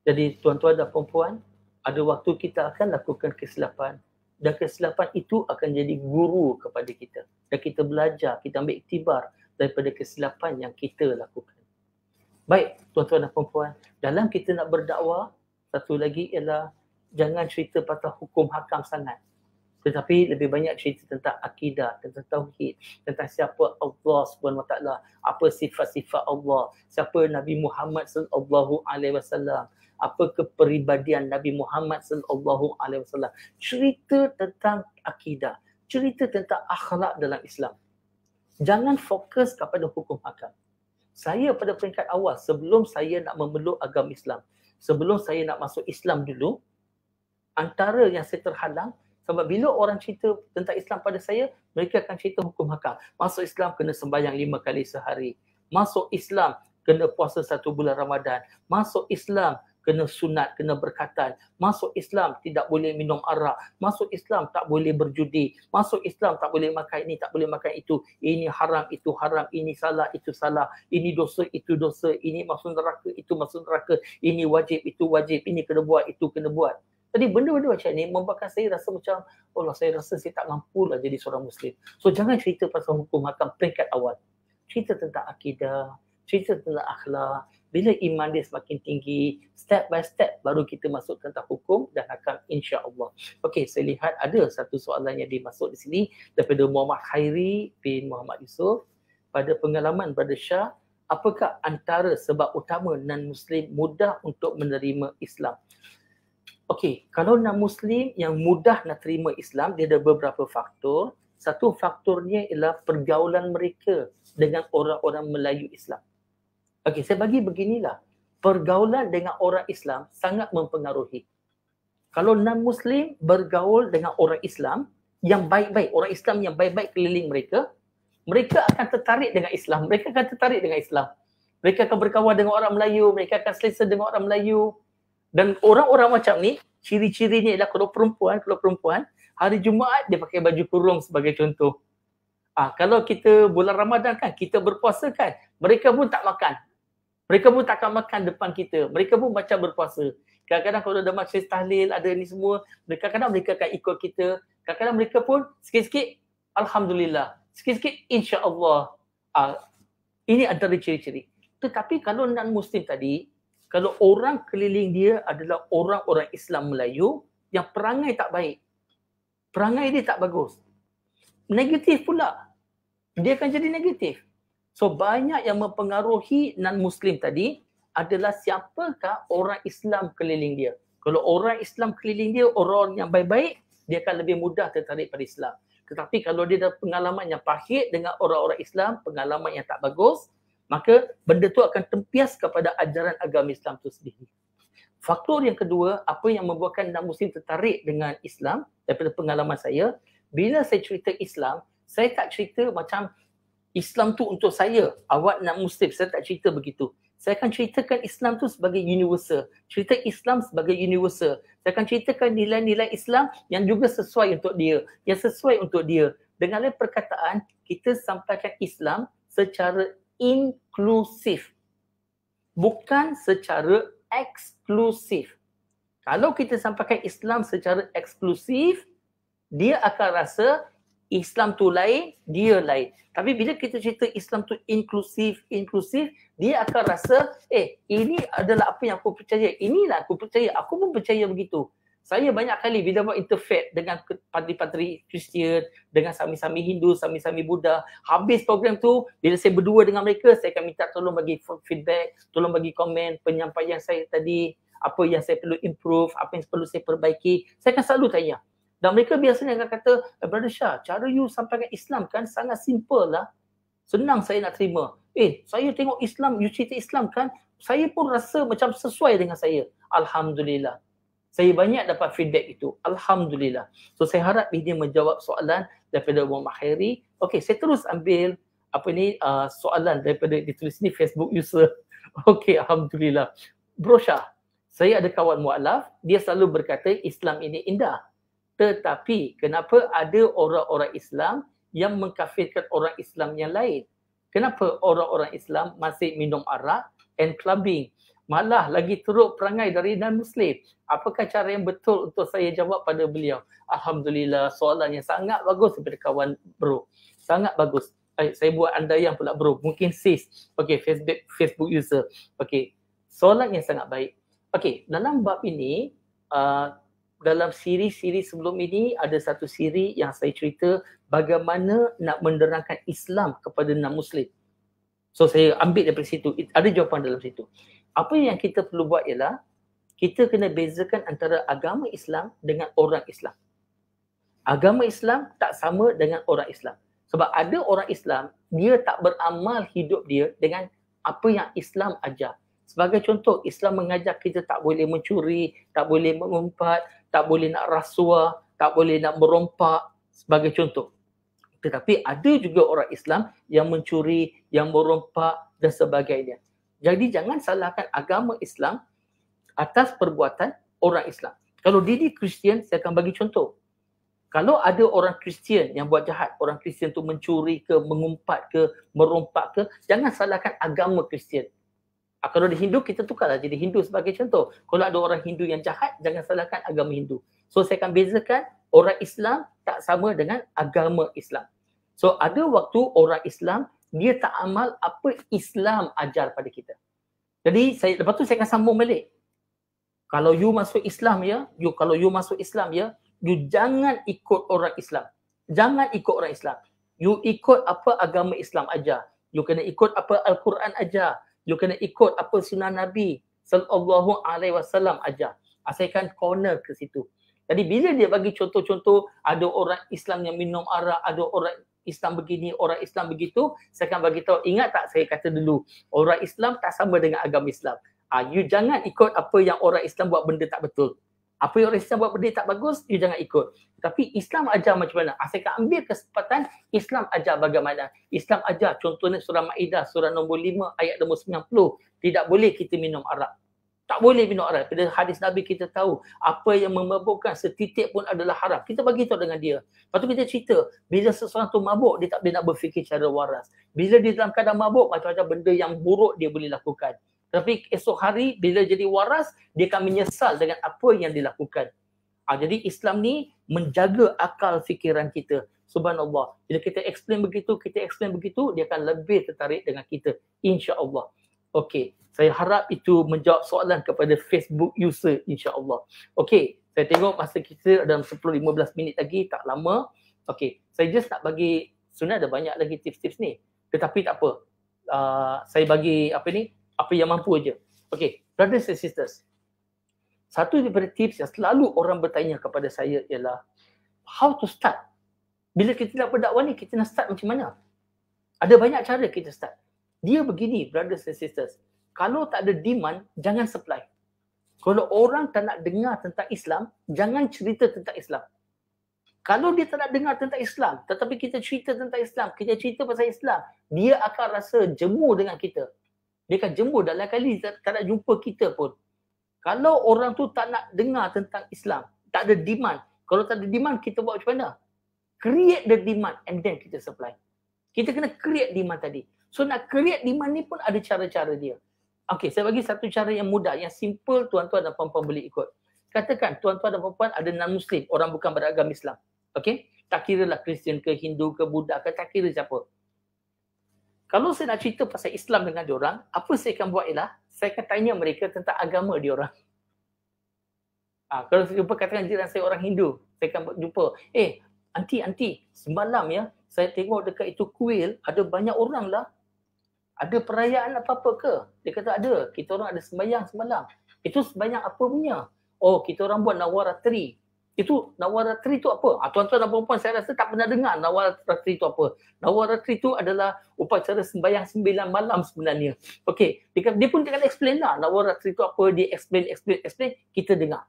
Jadi tuan-tuan dan puan-puan, ada waktu kita akan lakukan kesilapan dan kesilapan itu akan jadi guru kepada kita. Dan kita belajar, kita ambil iktibar daripada kesilapan yang kita lakukan. Baik, tuan-tuan dan puan-puan, dalam kita nak berdakwah, satu lagi ialah jangan cerita pasal hukum hakam sangat. Tetapi lebih banyak cerita tentang akidah, tentang tauhid, tentang siapa Allah SWT, apa sifat-sifat Allah, siapa Nabi Muhammad SAW, apa kepribadian Nabi Muhammad SAW. Cerita tentang akidah, cerita tentang akhlak dalam Islam. Jangan fokus kepada hukum hakam. Saya pada peringkat awal, sebelum saya nak memeluk agama Islam, sebelum saya nak masuk Islam dulu, antara yang saya terhalang, sebab bila orang cerita tentang Islam pada saya, mereka akan cerita hukum hakam. Masuk Islam kena sembahyang 5 kali sehari. Masuk Islam kena puasa 1 bulan Ramadan. Masuk Islam kena sunat, kena berkhatan. Masuk Islam tidak boleh minum arak. Masuk Islam tak boleh berjudi. Masuk Islam tak boleh makan ini, tak boleh makan itu. Ini haram, itu haram. Ini salah, itu salah. Ini dosa, itu dosa. Ini masuk neraka, itu masuk neraka. Ini wajib, itu wajib. Ini kena buat, itu kena buat. Jadi benda-benda macam ni membuatkan saya rasa macam, Allah, saya rasa saya tak mampu lah jadi seorang Muslim. So jangan cerita pasal hukum hakam peringkat awal. Cerita tentang akidah, cerita tentang akhlak. Bila iman dia semakin tinggi, step by step baru kita masuk tentang hukum dan hakam, insya-Allah. Okey, saya lihat ada satu soalan yang dimasuk di sini daripada Muhammad Khairi bin Muhammad Yusof. Pada pengalaman Brother Shah, apakah antara sebab utama non-Muslim mudah untuk menerima Islam? Okey, kalau non-Muslim yang mudah nak terima Islam, dia ada beberapa faktor. Satu faktornya ialah pergaulan mereka dengan orang-orang Melayu Islam. Okey, saya bagi beginilah. pergaulan dengan orang Islam sangat mempengaruhi. Kalau non-Muslim bergaul dengan orang Islam yang baik-baik, orang Islam yang baik-baik keliling mereka, mereka akan tertarik dengan Islam. Mereka akan tertarik dengan Islam. Mereka akan berkawan dengan orang Melayu, mereka akan selesa dengan orang Melayu. Dan orang-orang macam ni, ciri-cirinya ialah kalau perempuan, hari Jumaat dia pakai baju kurung sebagai contoh. Kalau kita bulan Ramadan kan, kita berpuasa kan, mereka pun tak makan. Mereka pun tak akan makan depan kita. Mereka pun macam berpuasa. Kadang-kadang kalau ada majlis tahlil, ada ni semua, kadang-kadang mereka akan ikut kita. Kadang-kadang mereka pun sikit-sikit, Alhamdulillah. Sikit-sikit, insya-Allah. Ini antara ciri-ciri. Tetapi kalau non-Muslim tadi, kalau orang keliling dia adalah orang-orang Islam Melayu yang perangai tak baik. Perangai dia tak bagus. Negatif pula. Dia akan jadi negatif. So banyak yang mempengaruhi non-Muslim tadi adalah siapakah orang Islam keliling dia. Kalau orang Islam keliling dia, orang yang baik-baik, dia akan lebih mudah tertarik pada Islam. Tetapi kalau dia ada pengalaman yang pahit dengan orang-orang Islam, pengalaman yang tak bagus, maka benda tu akan tempias kepada ajaran agama Islam tu sendiri. Faktor yang kedua, apa yang membuatkan non-Muslim tertarik dengan Islam, daripada pengalaman saya, bila saya cerita Islam, saya tak cerita macam Islam tu untuk saya, awak non-Muslim, saya tak cerita begitu. Saya akan ceritakan Islam tu sebagai universal. Cerita Islam sebagai universal. Saya akan ceritakan nilai-nilai Islam yang juga sesuai untuk dia. Yang sesuai untuk dia. Dengan lain perkataan, kita sampaikan Islam secara inklusif. Bukan secara eksklusif. Kalau kita sampaikan Islam secara eksklusif, dia akan rasa Islam tu lain, dia lain. Tapi bila kita cerita Islam tu inklusif, dia akan rasa, ini adalah apa yang aku percaya. Inilah aku percaya. Aku pun percaya begitu. Saya banyak kali bila buat interfaith dengan padri-padri Kristian, dengan sami-sami Hindu, sami-sami Buddha. Habis program tu, bila saya berdua dengan mereka, saya akan minta tolong bagi feedback, tolong bagi komen, penyampaian saya tadi, apa yang saya perlu improve, apa yang perlu saya perbaiki. Saya akan selalu tanya. Dan mereka biasanya akan kata, Brother Shah, cara you sampaikan Islam kan sangat simple lah. Senang saya nak terima. Saya tengok Islam, you cerita Islam kan, saya pun rasa macam sesuai dengan saya. Alhamdulillah. Saya banyak dapat feedback itu. Alhamdulillah. So saya harap ini menjawab soalan daripada Muhammad Khairi. Okey, saya terus ambil soalan daripada ditulis ni Facebook user. Okey, Alhamdulillah. Bro Shah, saya ada kawan mu'alaf, dia selalu berkata Islam ini indah. Tetapi kenapa ada orang-orang Islam yang mengkafirkan orang Islam yang lain? Kenapa orang-orang Islam masih minum arak and clubbing? Malah lagi teruk perangai dari non-Muslim. Apakah cara yang betul untuk saya jawab pada beliau? Alhamdulillah, soalan yang sangat bagus daripada kawan bro. Sangat bagus. Saya buat andaian pula bro. Mungkin sis. Okey, Facebook user. Okey, soalan yang sangat baik. Okey, dalam bab ini, dalam siri-siri sebelum ini ada satu siri yang saya cerita bagaimana nak menerangkan Islam kepada non-Muslim. So saya ambil daripada situ, ada jawapan dalam situ. Apa yang kita perlu buat ialah kita kena bezakan antara agama Islam dengan orang Islam. Agama Islam tak sama dengan orang Islam. Sebab ada orang Islam, dia tak beramal hidup dia dengan apa yang Islam ajar. Sebagai contoh, Islam mengajar kita tak boleh mencuri, tak boleh mengumpat, tak boleh nak rasuah, tak boleh nak merompak, sebagai contoh. Tetapi ada juga orang Islam yang mencuri, yang merompak dan sebagainya. Jadi jangan salahkan agama Islam atas perbuatan orang Islam. Kalau diri Kristian, saya akan bagi contoh. Kalau ada orang Kristian yang buat jahat, orang Kristian tu mencuri ke, mengumpat ke, merompak ke, jangan salahkan agama Kristian. Kalau di Hindu, kita tukarlah jadi Hindu sebagai contoh. Kalau ada orang Hindu yang jahat, jangan salahkan agama Hindu. So saya akan bezakan orang Islam tak sama dengan agama Islam. So ada waktu orang Islam, dia tak amal apa Islam ajar pada kita. Jadi lepas tu saya akan sambung balik. Kalau you masuk Islam ya, you jangan ikut orang Islam. Jangan ikut orang Islam. You ikut apa agama Islam ajar. You kena ikut apa Al-Quran ajar. You kena ikut apa sunnah Nabi sallallahu alaihi wasallam ajar. Saya akan corner ke situ. Jadi bila dia bagi contoh-contoh, ada orang Islam yang minum arak, ada orang Islam begini, orang Islam begitu, saya akan bagi tahu, ingat tak saya kata dulu, orang Islam tak sama dengan agama Islam. You jangan ikut apa yang orang Islam buat benda tak betul. Apa yang orang Islam buat benda tak bagus, you jangan ikut. Tapi Islam ajar macam mana? Saya akan ambil kesempatan, Islam ajar bagaimana. Islam ajar contohnya surah Maidah, surah nombor 5 ayat nombor 90. Tidak boleh kita minum arak. Tak boleh minum arak. Pada hadis Nabi kita tahu apa yang memabukkan setitik pun adalah haram. Kita bagi tahu dengan dia. Lepas tu kita cerita, bila seseorang tu mabuk, dia tak boleh nak berfikir cara waras. Bila dia dalam keadaan mabuk, macam-macam benda yang buruk dia boleh lakukan. Tapi esok hari bila jadi waras, dia akan menyesal dengan apa yang dilakukan. Jadi Islam ni menjaga akal fikiran kita. Subhanallah. Bila kita explain begitu, dia akan lebih tertarik dengan kita. InsyaAllah. Okey, saya harap itu menjawab soalan kepada Facebook user, insya-Allah. Okey, saya tengok masa kita dalam 10-15 minit lagi, tak lama. Okey, saya just nak bagi, sebenarnya ada banyak lagi tips-tips ni. Tetapi tak apa. Saya bagi apa yang mampu aja. Okey, brothers and sisters. Satu daripada tips yang selalu orang bertanya kepada saya ialah how to start. Bila kita nak berdakwah ni, kita nak start macam mana? Ada banyak cara kita start. Dia begini, brothers and sisters. Kalau tak ada demand, jangan supply. Kalau orang tak nak dengar tentang Islam, jangan cerita tentang Islam. Kalau dia tak nak dengar tentang Islam, tetapi kita cerita tentang Islam, kita cerita pasal Islam, dia akan rasa jemu dengan kita. Dia akan jemu dalam kali tak nak jumpa kita pun. Kalau orang tu tak nak dengar tentang Islam, tak ada demand. Kalau tak ada demand, kita buat macam mana? Create the demand and then kita supply. Kita kena create demand tadi. So nak create demand ni pun ada cara-cara dia. Okey, saya bagi satu cara yang mudah, yang simple tuan-tuan dan puan-puan boleh ikut. Katakan tuan-tuan dan puan-puan ada non-Muslim, orang bukan beragama Islam. Okey? Tak kira lah Kristian ke, Hindu ke, Buddha ke, tak kira siapa. Kalau saya nak cerita pasal Islam dengan diorang, apa saya akan buat ialah, saya akan tanya mereka tentang agama diorang. Kalau saya jumpa katakan jiran saya orang Hindu, saya akan jumpa, anti, semalam ya, saya tengok dekat itu kuil, ada banyak orang lah. Ada perayaan apa-apa ke? Dia kata ada. Kita orang ada sembahyang semalam. Itu sembahyang apa punya? Oh, kita orang buat Nawaratri. Itu Nawaratri tu apa? Tuan-tuan dan puan-puan, saya rasa tak pernah dengar Nawaratri tu apa. Nawaratri tu adalah upacara sembahyang 9 malam sebenarnya. Okey, dia pun akan explain lah Nawaratri tu apa, dia explain, kita dengar.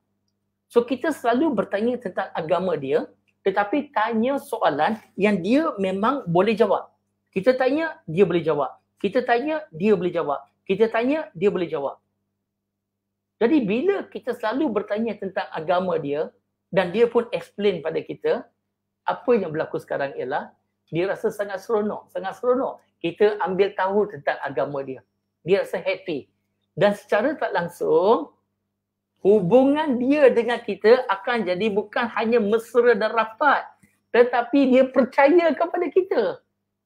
So kita selalu bertanya tentang agama dia, tetapi tanya soalan yang dia memang boleh jawab. Kita tanya, dia boleh jawab. Kita tanya, dia boleh jawab. Kita tanya, dia boleh jawab. Jadi bila kita selalu bertanya tentang agama dia dan dia pun explain pada kita, apa yang berlaku sekarang ialah dia rasa sangat seronok. Kita ambil tahu tentang agama dia. Dia rasa happy. Dan secara tak langsung, hubungan dia dengan kita akan jadi bukan hanya mesra dan rapat, tetapi dia percaya kepada kita.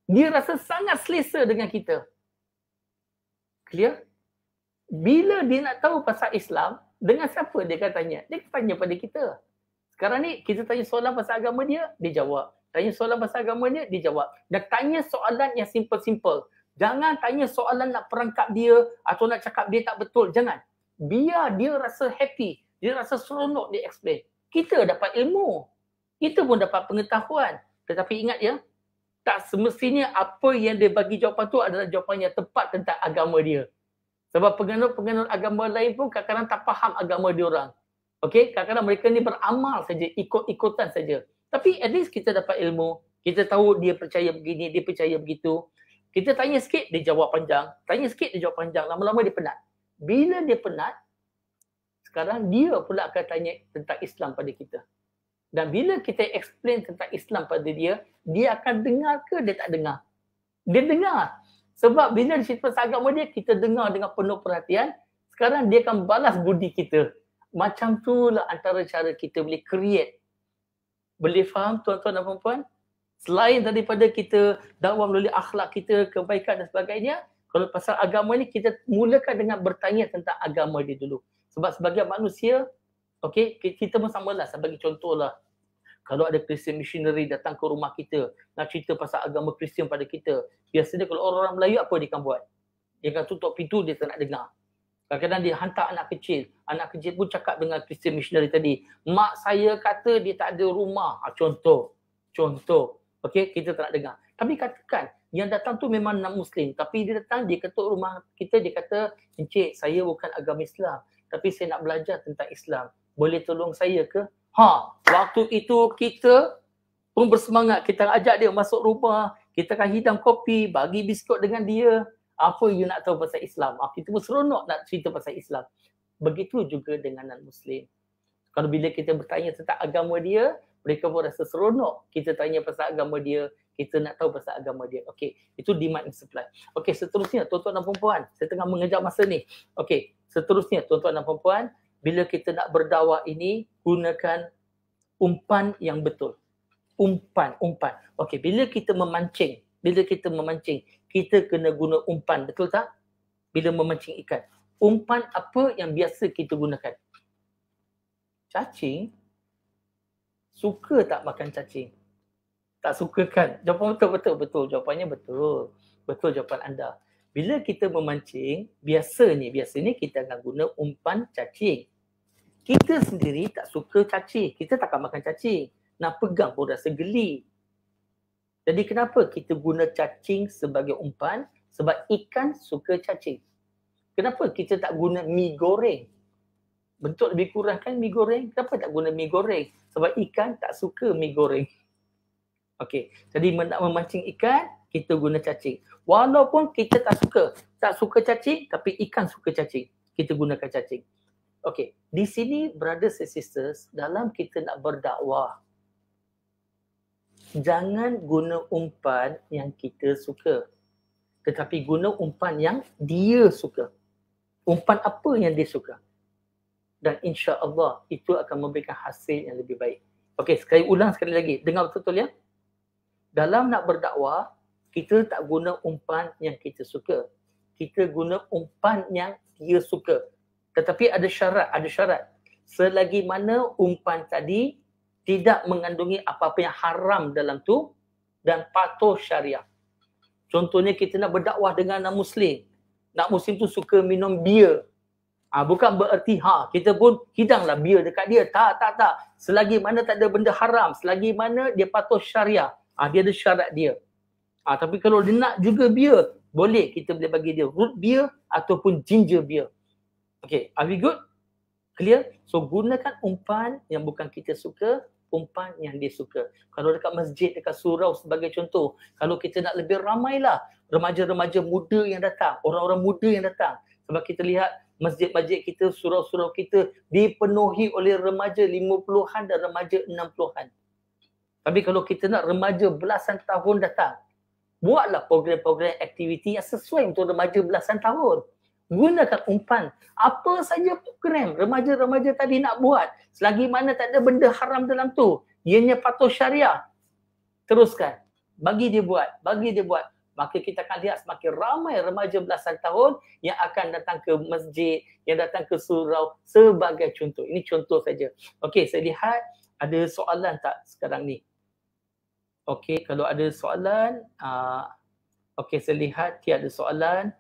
Dia rasa sangat selesa dengan kita. Clear? Bila dia nak tahu pasal Islam, dengan siapa dia akan tanya? Dia akan tanya pada kita. Sekarang ni kita tanya soalan pasal agama dia, dia jawab. Tanya soalan pasal agama dia, dia jawab. Dan tanya soalan yang simple-simple. Jangan tanya soalan nak perangkap dia atau nak cakap dia tak betul. Jangan. Biar dia rasa happy. Dia rasa seronok dia explain. Kita dapat ilmu. Kita pun dapat pengetahuan. Tetapi ingat ya, tak semestinya apa yang dia bagi jawapan tu adalah jawapan yang tepat tentang agama dia. Sebab penganut-penganut agama lain pun kadang-kadang tak faham agama dia orang. Okey, kadang-kadang mereka ni beramal saja, ikut-ikutan saja. Tapi at least kita dapat ilmu, kita tahu dia percaya begini, dia percaya begitu. Kita tanya sikit, dia jawab panjang. Tanya sikit, dia jawab panjang. Lama-lama dia penat. Bila dia penat, sekarang dia pula akan tanya tentang Islam pada kita. Dan bila kita explain tentang Islam pada dia, dia akan dengar ke dia tak dengar? Dia dengar. Sebab bila dia cerita pasal agama dia, kita dengar dengan penuh perhatian. Sekarang dia akan balas budi kita. Macam itulah antara cara kita boleh create. Boleh faham tuan-tuan dan puan-puan? Selain daripada kita dakwah melalui akhlak kita, kebaikan dan sebagainya, kalau pasal agama ni kita mulakan dengan bertanya tentang agama dia dulu. Sebab sebagai manusia, okey, kita pun samalah. Saya bagi contoh lah. Kalau ada Christian missionary datang ke rumah kita, nak cerita pasal agama Kristian pada kita, biasanya kalau orang Melayu apa dia akan buat? Dia akan tutup pintu, dia tak nak dengar. Kadang-kadang dia hantar anak kecil. Anak kecil pun cakap dengan Christian missionary tadi, mak saya kata dia tak ada rumah. Contoh. Okey, kita tak nak dengar. Tapi katakan yang datang tu memang non-Muslim, tapi dia datang, dia ketuk rumah kita, dia kata, "Encik, saya bukan agama Islam, tapi saya nak belajar tentang Islam. Boleh tolong saya ke?" Waktu itu kita pun bersemangat, kita ajak dia masuk rumah, kita akan hidang kopi, bagi biskut dengan dia. Apa you nak tahu pasal Islam? Kita pun seronok nak cerita pasal Islam. Begitu juga dengan non-Muslim. Kalau bila kita bertanya tentang agama dia, mereka pun rasa seronok kita tanya pasal agama dia, kita nak tahu pasal agama dia. Okey, itu demand and supply. Okey, seterusnya tuan-tuan dan puan-puan, saya tengah mengejar masa ni. Okey, seterusnya tuan-tuan dan puan-puan, bila kita nak berdakwah ini, gunakan umpan yang betul. Umpan. Okey, bila kita memancing, kita kena guna umpan, betul tak? Bila memancing ikan. Umpan apa yang biasa kita gunakan? Cacing? Suka tak makan cacing? Tak suka kan? Jawapan betul. Jawapannya betul. Betul jawapan anda. Bila kita memancing, biasanya kita akan guna umpan cacing. Kita sendiri tak suka cacing. Kita takkan makan cacing. Nak pegang pun rasa geli. Jadi kenapa kita guna cacing sebagai umpan? Sebab ikan suka cacing. Kenapa kita tak guna mi goreng? Bentuk lebih kurang kan mi goreng? Kenapa tak guna mi goreng? Sebab ikan tak suka mi goreng. Okey, jadi nak memancing ikan, kita guna cacing. Walaupun kita tak suka cacing, tapi ikan suka cacing. Kita gunakan cacing. Okey, di sini brothers and sisters, dalam kita nak berdakwah, jangan guna umpan yang kita suka. Tetapi guna umpan yang dia suka. Umpan apa yang dia suka. Dan insya-Allah itu akan memberikan hasil yang lebih baik. Okey, sekali lagi. Dengar betul-betul ya. Dalam nak berdakwah, kita tak guna umpan yang kita suka. Kita guna umpan yang dia suka. Tetapi ada syarat. Selagi mana umpan tadi tidak mengandungi apa-apa yang haram dalam tu dan patuh syariah. Contohnya kita nak berdakwah dengan non-Muslim. Non-Muslim tu suka minum bir. Bukan bererti kita pun hidanglah bir dekat dia. Tak. Selagi mana tak ada benda haram, selagi mana dia patuh syariah. Dia ada syarat dia. Tapi kalau dia nak juga bir, boleh kita boleh bagi dia root beer ataupun ginger beer. Okay, are we good? Clear? So gunakan umpan yang bukan kita suka, umpan yang dia suka. Kalau dekat masjid, dekat surau sebagai contoh, kalau kita nak lebih ramailah remaja-remaja muda yang datang, orang-orang muda yang datang. Sebab kita lihat masjid-masjid kita, surau-surau kita dipenuhi oleh remaja 50-an dan remaja 60-an. Tapi kalau kita nak remaja belasan tahun datang, buatlah program-program aktiviti yang sesuai untuk remaja belasan tahun. Gunakan umpan. Apa saja program remaja-remaja tadi nak buat, selagi mana tak ada benda haram dalam tu, ianya patuh syariah, teruskan. Bagi dia buat. Maka kita akan lihat semakin ramai remaja belasan tahun yang akan datang ke masjid, yang datang ke surau sebagai contoh. Ini contoh saja. Okey, saya lihat ada soalan tak sekarang ni? Okey, kalau ada soalan, okey, saya lihat tiada soalan.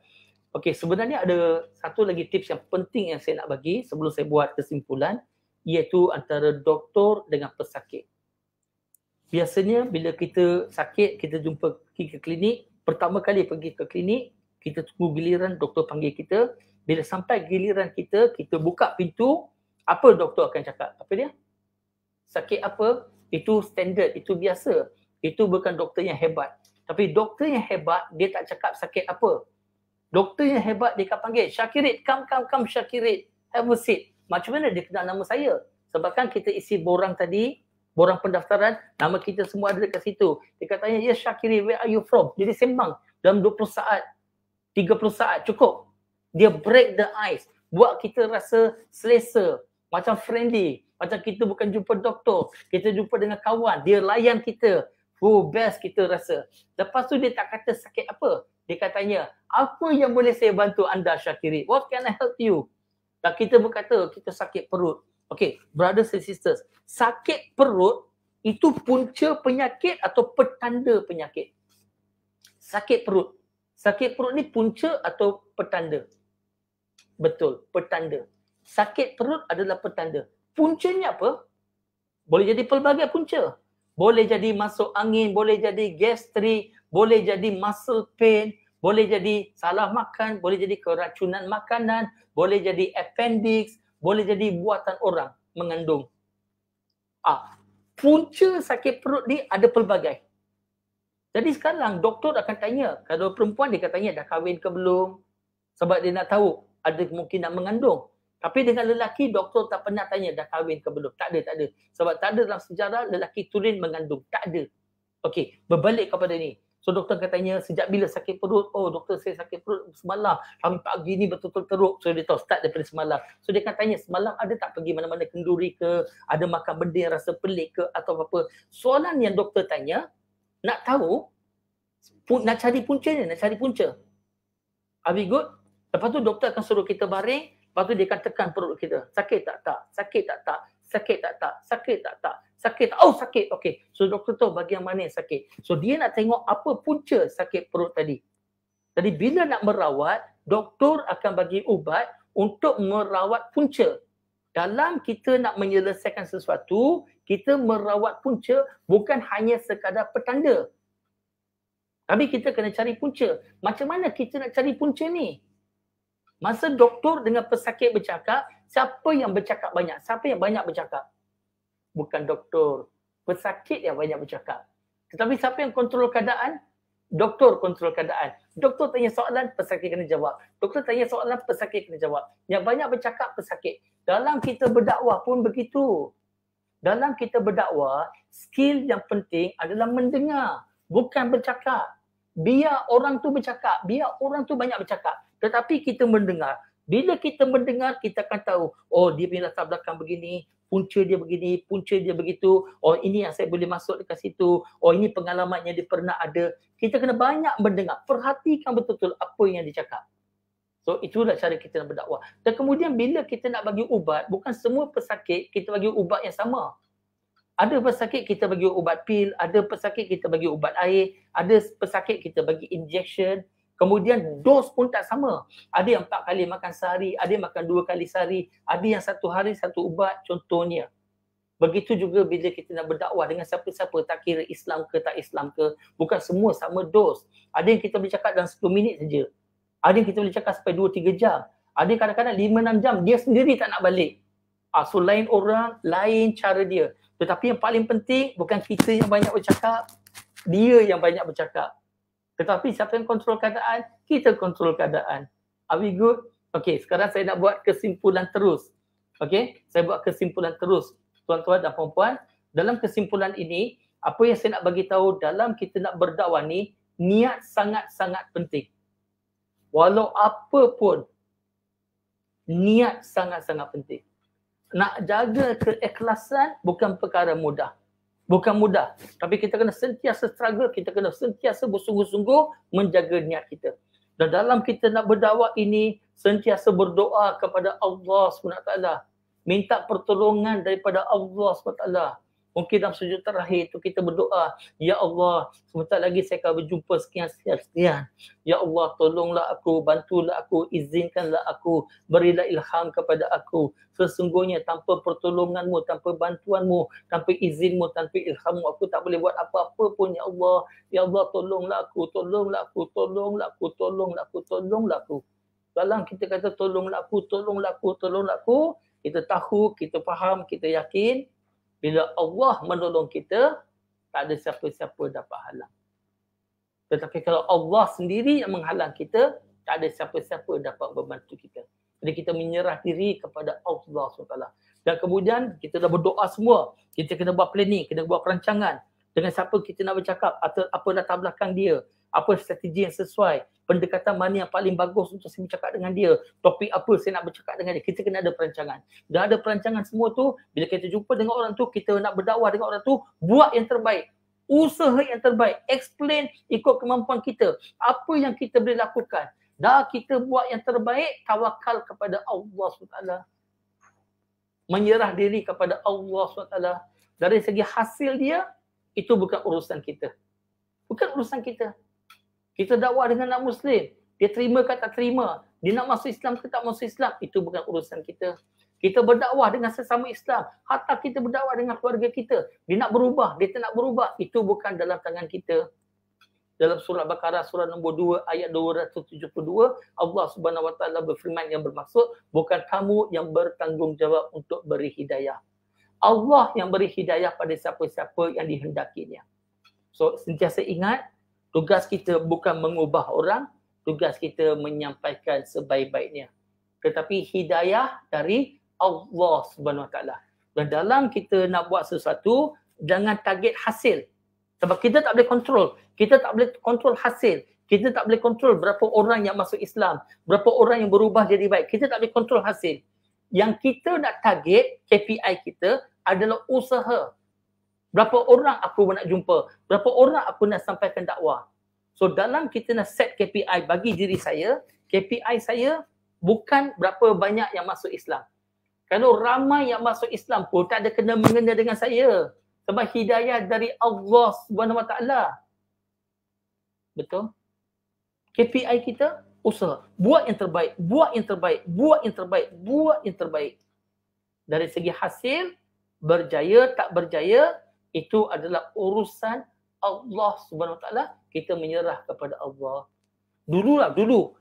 Okey, sebenarnya ada satu lagi tips yang penting yang saya nak bagi sebelum saya buat kesimpulan, iaitu antara doktor dengan pesakit. Biasanya bila kita sakit, kita pergi ke klinik, pertama kali pergi ke klinik, kita tunggu giliran doktor panggil kita. Bila sampai giliran kita buka pintu, apa doktor akan cakap? Apa dia? Sakit apa? Itu standard, itu biasa. Itu bukan doktor yang hebat. Tapi doktor yang hebat, dia tak cakap sakit apa. Doktor yang hebat dia akan panggil, Syakirit, come Syakirit, have a seat. Macam mana dia kenal nama saya? Sebab kan kita isi borang tadi, borang pendaftaran, nama kita semua ada dekat situ. Dia katanya, yes Syakirit, where are you from? Jadi sembang dalam 20 saat, 30 saat cukup. Dia break the ice, buat kita rasa selesa, macam friendly, macam kita bukan jumpa doktor, kita jumpa dengan kawan, dia layan kita. Best kita rasa. Lepas tu dia tak kata sakit apa. Dia katanya, apa yang boleh saya bantu anda Syakirit? What can I help you? Dan kita berkata, kita sakit perut. Okay, brothers and sisters, sakit perut itu punca penyakit atau petanda penyakit? Sakit perut. Sakit perut ni punca atau petanda? Betul, petanda. Sakit perut adalah petanda. Puncanya apa? Boleh jadi pelbagai punca. boleh jadi masuk angin, boleh jadi gastrik, boleh jadi muscle pain, boleh jadi salah makan, boleh jadi keracunan makanan, boleh jadi appendix, boleh jadi buatan orang mengandung. Punca sakit perut ni ada pelbagai. Jadi sekarang doktor akan tanya, kalau perempuan dia akan tanya dah kahwin ke belum, sebab dia nak tahu ada kemungkinan mengandung. Tapi dengan lelaki, doktor tak pernah tanya dah kahwin ke belum. Tak ada. Sebab tak ada dalam sejarah lelaki turin mengandung. Tak ada. Okey, berbalik kepada ni. So doktor akan tanya sejak bila sakit perut? Oh doktor, saya sakit perut semalam. Sampai pagi ni betul-betul teruk. So dia tahu start daripada semalam. So dia akan tanya semalam ada tak pergi mana-mana kenduri ke? Ada makan benda yang rasa pelik ke? Atau apa? Soalan yang doktor tanya, nak tahu, nak cari puncanya, nak cari punca. Are we good? Lepas tu doktor akan suruh kita baring, lepas tu dia akan tekan perut kita. Sakit tak? Sakit tak? Sakit tak? Sakit tak? Sakit tak? Oh sakit, okey. So doktor tahu bahagian mana yang sakit. So dia nak tengok apa punca sakit perut tadi. Jadi bila nak merawat, doktor akan bagi ubat untuk merawat punca. Dalam kita nak menyelesaikan sesuatu, kita merawat punca bukan hanya sekadar petanda. Tapi kita kena cari punca. Macam mana kita nak cari punca ni? Masa doktor dengan pesakit bercakap, siapa yang bercakap banyak? Siapa yang banyak bercakap? Bukan doktor. Pesakit yang banyak bercakap. Tetapi siapa yang kontrol keadaan? Doktor kontrol keadaan. Doktor tanya soalan, pesakit kena jawab. Doktor tanya soalan, pesakit kena jawab. Yang banyak bercakap, pesakit. Dalam kita berdakwah pun begitu. Dalam kita berdakwah, skill yang penting adalah mendengar, bukan bercakap. Biar orang tu bercakap, biar orang tu banyak bercakap. Tetapi kita mendengar. Bila kita mendengar, kita akan tahu, oh dia punya latar belakang begini, punca dia begini, punca dia begitu, oh ini yang saya boleh masuk dekat situ, oh ini pengalaman yang dia pernah ada. Kita kena banyak mendengar, perhatikan betul-betul apa yang dia cakap. So itulah cara kita nak berdakwah. Dan kemudian bila kita nak bagi ubat, bukan semua pesakit kita bagi ubat yang sama. Ada pesakit kita bagi ubat pil, ada pesakit kita bagi ubat air, ada pesakit kita bagi injection. Kemudian dos pun tak sama. Ada yang 4 kali makan sehari, ada yang makan 2 kali sehari, ada yang 1 hari 1 ubat contohnya. Begitu juga bila kita nak berdakwah dengan siapa-siapa, tak kira Islam ke tak Islam ke, bukan semua sama dos. Ada yang kita boleh cakap dalam 10 minit saja. Ada yang kita boleh cakap sampai 2-3 jam. Ada yang kadang-kadang 5-6 jam, dia sendiri tak nak balik. So lain orang, lain cara dia. Tetapi yang paling penting bukan kita yang banyak bercakap, dia yang banyak bercakap. Tetapi siapa yang kontrol keadaan? Kita kontrol keadaan. Are we good? Okey, sekarang saya nak buat kesimpulan terus. Okey, saya buat kesimpulan terus. Tuan-tuan dan puan-puan, dalam kesimpulan ini, apa yang saya nak bagi tahu dalam kita nak berdakwah ni, niat sangat-sangat penting. Walau apa pun, niat sangat-sangat penting. Nak jaga keikhlasan bukan perkara mudah. Bukan mudah. Tapi kita kena sentiasa struggle, kita kena sentiasa bersungguh-sungguh menjaga niat kita. Dan dalam kita nak berdakwah ini, sentiasa berdoa kepada Allah SWT. Minta pertolongan daripada Allah SWT. Mungkin dalam sujud terakhir itu kita berdoa, Ya Allah, sebentar lagi saya akan berjumpa sekian-sekian. Ya Allah, tolonglah aku, bantulah aku, izinkanlah aku, berilah ilham kepada aku. Sesungguhnya tanpa pertolonganmu, tanpa bantuanmu, tanpa izinmu, tanpa ilhammu, aku tak boleh buat apa-apa pun, Ya Allah. Ya Allah, tolonglah aku, tolonglah aku, tolonglah aku, tolonglah aku, tolonglah aku. Dalam kita kata tolonglah aku, tolonglah aku, tolonglah aku, kita tahu, kita faham, kita yakin, bila Allah menolong kita, tak ada siapa-siapa dapat halang. Tetapi kalau Allah sendiri yang menghalang kita, tak ada siapa-siapa dapat membantu kita. Jadi kita menyerah diri kepada Allah SWT. Dan kemudian kita dah berdoa semua. Kita kena buat planning, kena buat perancangan. Dengan siapa kita nak bercakap, atau apa latar belakang dia, apa strategi yang sesuai, pendekatan mana yang paling bagus untuk saya bercakap dengan dia, topik apa saya nak bercakap dengan dia. Kita kena ada perancangan. Dah ada perancangan semua tu, bila kita jumpa dengan orang tu, kita nak berdakwah dengan orang tu, buat yang terbaik. Usaha yang terbaik. Explain ikut kemampuan kita. Apa yang kita boleh lakukan. Dah kita buat yang terbaik, tawakal kepada Allah SWT. Menyerah diri kepada Allah SWT. Dari segi hasil dia, itu bukan urusan kita. Bukan urusan kita. Kita dakwah dengan anak Muslim. Dia terima ke tak terima. Dia nak masuk Islam ke tak masuk Islam. Itu bukan urusan kita. Kita berdakwah dengan sesama Islam. Hatta kita berdakwah dengan keluarga kita. Dia nak berubah, dia tak nak berubah. Itu bukan dalam tangan kita. Dalam surah Baqarah surah nombor 2 ayat 272, Allah Subhanahu Wa Taala berfirman yang bermaksud, bukan kamu yang bertanggungjawab untuk beri hidayah. Allah yang beri hidayah pada siapa-siapa yang dihendakinya. So, sentiasa ingat, tugas kita bukan mengubah orang, tugas kita menyampaikan sebaik-baiknya. Tetapi hidayah dari Allah Subhanahu Wa Taala. Dan dalam kita nak buat sesuatu, jangan target hasil. Sebab kita tak boleh kontrol. Kita tak boleh kontrol hasil. Kita tak boleh kontrol berapa orang yang masuk Islam, berapa orang yang berubah jadi baik. Kita tak boleh kontrol hasil. Yang kita nak target, KPI kita adalah usaha. Berapa orang aku nak jumpa, berapa orang aku nak sampaikan dakwah. So dalam kita nak set KPI bagi diri saya, KPI saya bukan berapa banyak yang masuk Islam. Kalau ramai yang masuk Islam pun tak ada kena-mengena dengan saya. Sebab hidayah dari Allah Subhanahu Wa Taala. Betul? KPI kita usaha. Buat yang terbaik, buat yang terbaik, buat yang terbaik, buat yang terbaik. Dari segi hasil, berjaya tak berjaya, itu adalah urusan Allah Subhanahu Wa Taala. Kita menyerah kepada Allah. Dulu,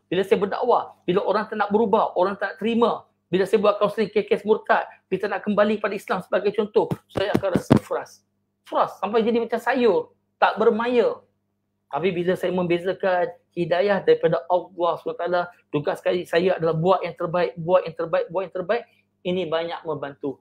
bila saya berdakwah, bila orang tak nak berubah, orang tak nak terima, bila saya buat kaunseling kes murtad, kita nak kembali pada Islam sebagai contoh, saya akan rasa frust sampai jadi macam sayur, tak bermaya. Tapi bila saya membezakan hidayah daripada Allah SWT, tugas saya adalah buat yang terbaik, buat yang terbaik, buat yang terbaik. Ini banyak membantu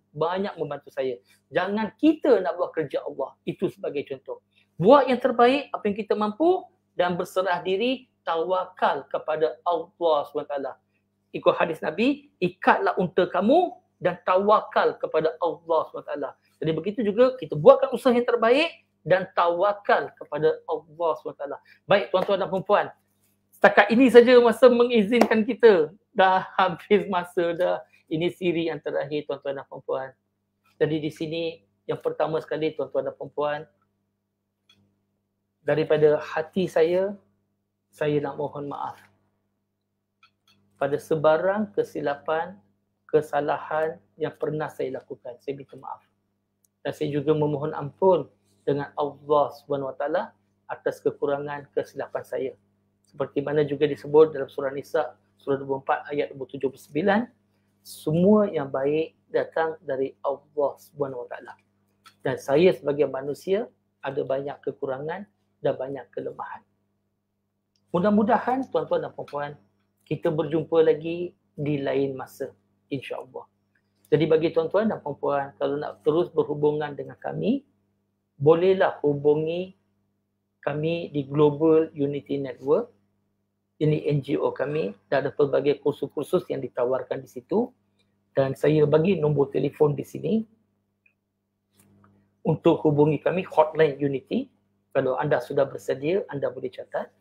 saya. Jangan kita nak buat kerja Allah, itu sebagai contoh. Buat yang terbaik, apa yang kita mampu, dan berserah diri, tawakal kepada Allah SWT. Ikut hadis Nabi, ikatlah unta kamu dan tawakal kepada Allah SWT. Jadi begitu juga kita buatkan usaha yang terbaik dan tawakal kepada Allah SWT. Baik tuan-tuan dan perempuan, setakat ini saja masa mengizinkan kita. Dah habis masa dah. Ini siri yang terakhir tuan-tuan dan perempuan. Jadi di sini yang pertama sekali tuan-tuan dan perempuan, daripada hati saya nak mohon maaf pada sebarang kesilapan, kesalahan yang pernah saya lakukan. Saya minta maaf. Dan saya juga memohon ampun dengan Allah SWT atas kekurangan kesilapan saya. Seperti mana juga disebut dalam surah Nisa, surah 24 ayat 79, semua yang baik datang dari Allah SWT. Dan saya sebagai manusia ada banyak kekurangan dan banyak kelemahan. Mudah-mudahan tuan-tuan dan puan-puan, kita berjumpa lagi di lain masa, insya-Allah. Jadi bagi tuan-tuan dan puan-puan, kalau nak terus berhubungan dengan kami, bolehlah hubungi kami di Global Unity Network. Ini NGO kami, dan ada pelbagai kursus-kursus yang ditawarkan di situ. Dan saya bagi nombor telefon di sini untuk hubungi kami, hotline Unity. Kalau anda sudah bersedia, anda boleh catat.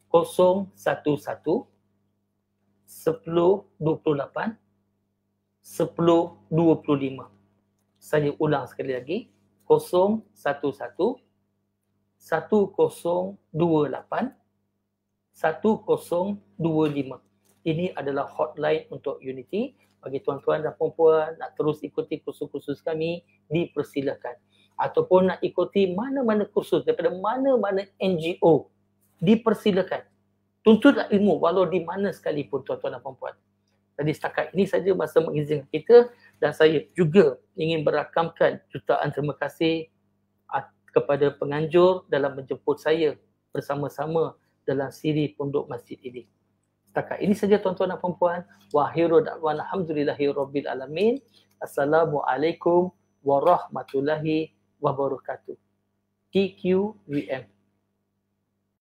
011 1028 1025. Saya ulang sekali lagi, 011 1028 1025. Ini adalah hotline untuk Unity. Bagi tuan-tuan dan puan-puan nak terus ikuti kursus-kursus kami, dipersilakan. Ataupun nak ikuti mana-mana kursus daripada mana-mana NGO, dipersilakan. Tuntutlah ilmu walau di mana sekalipun tuan-tuan dan puan-puan. Jadi setakat ini saja masa mengizinkan kita, dan saya juga ingin berakamkan jutaan terima kasih kepada penganjur dalam menjemput saya bersama-sama dalam siri Pondok Masjid ini. Setakat ini saja tuan-tuan dan puan-puan. Wa akhiru da'wana alhamdulillahirabbil alamin. Assalamualaikum warahmatullahi wabarakatuh. TQVM.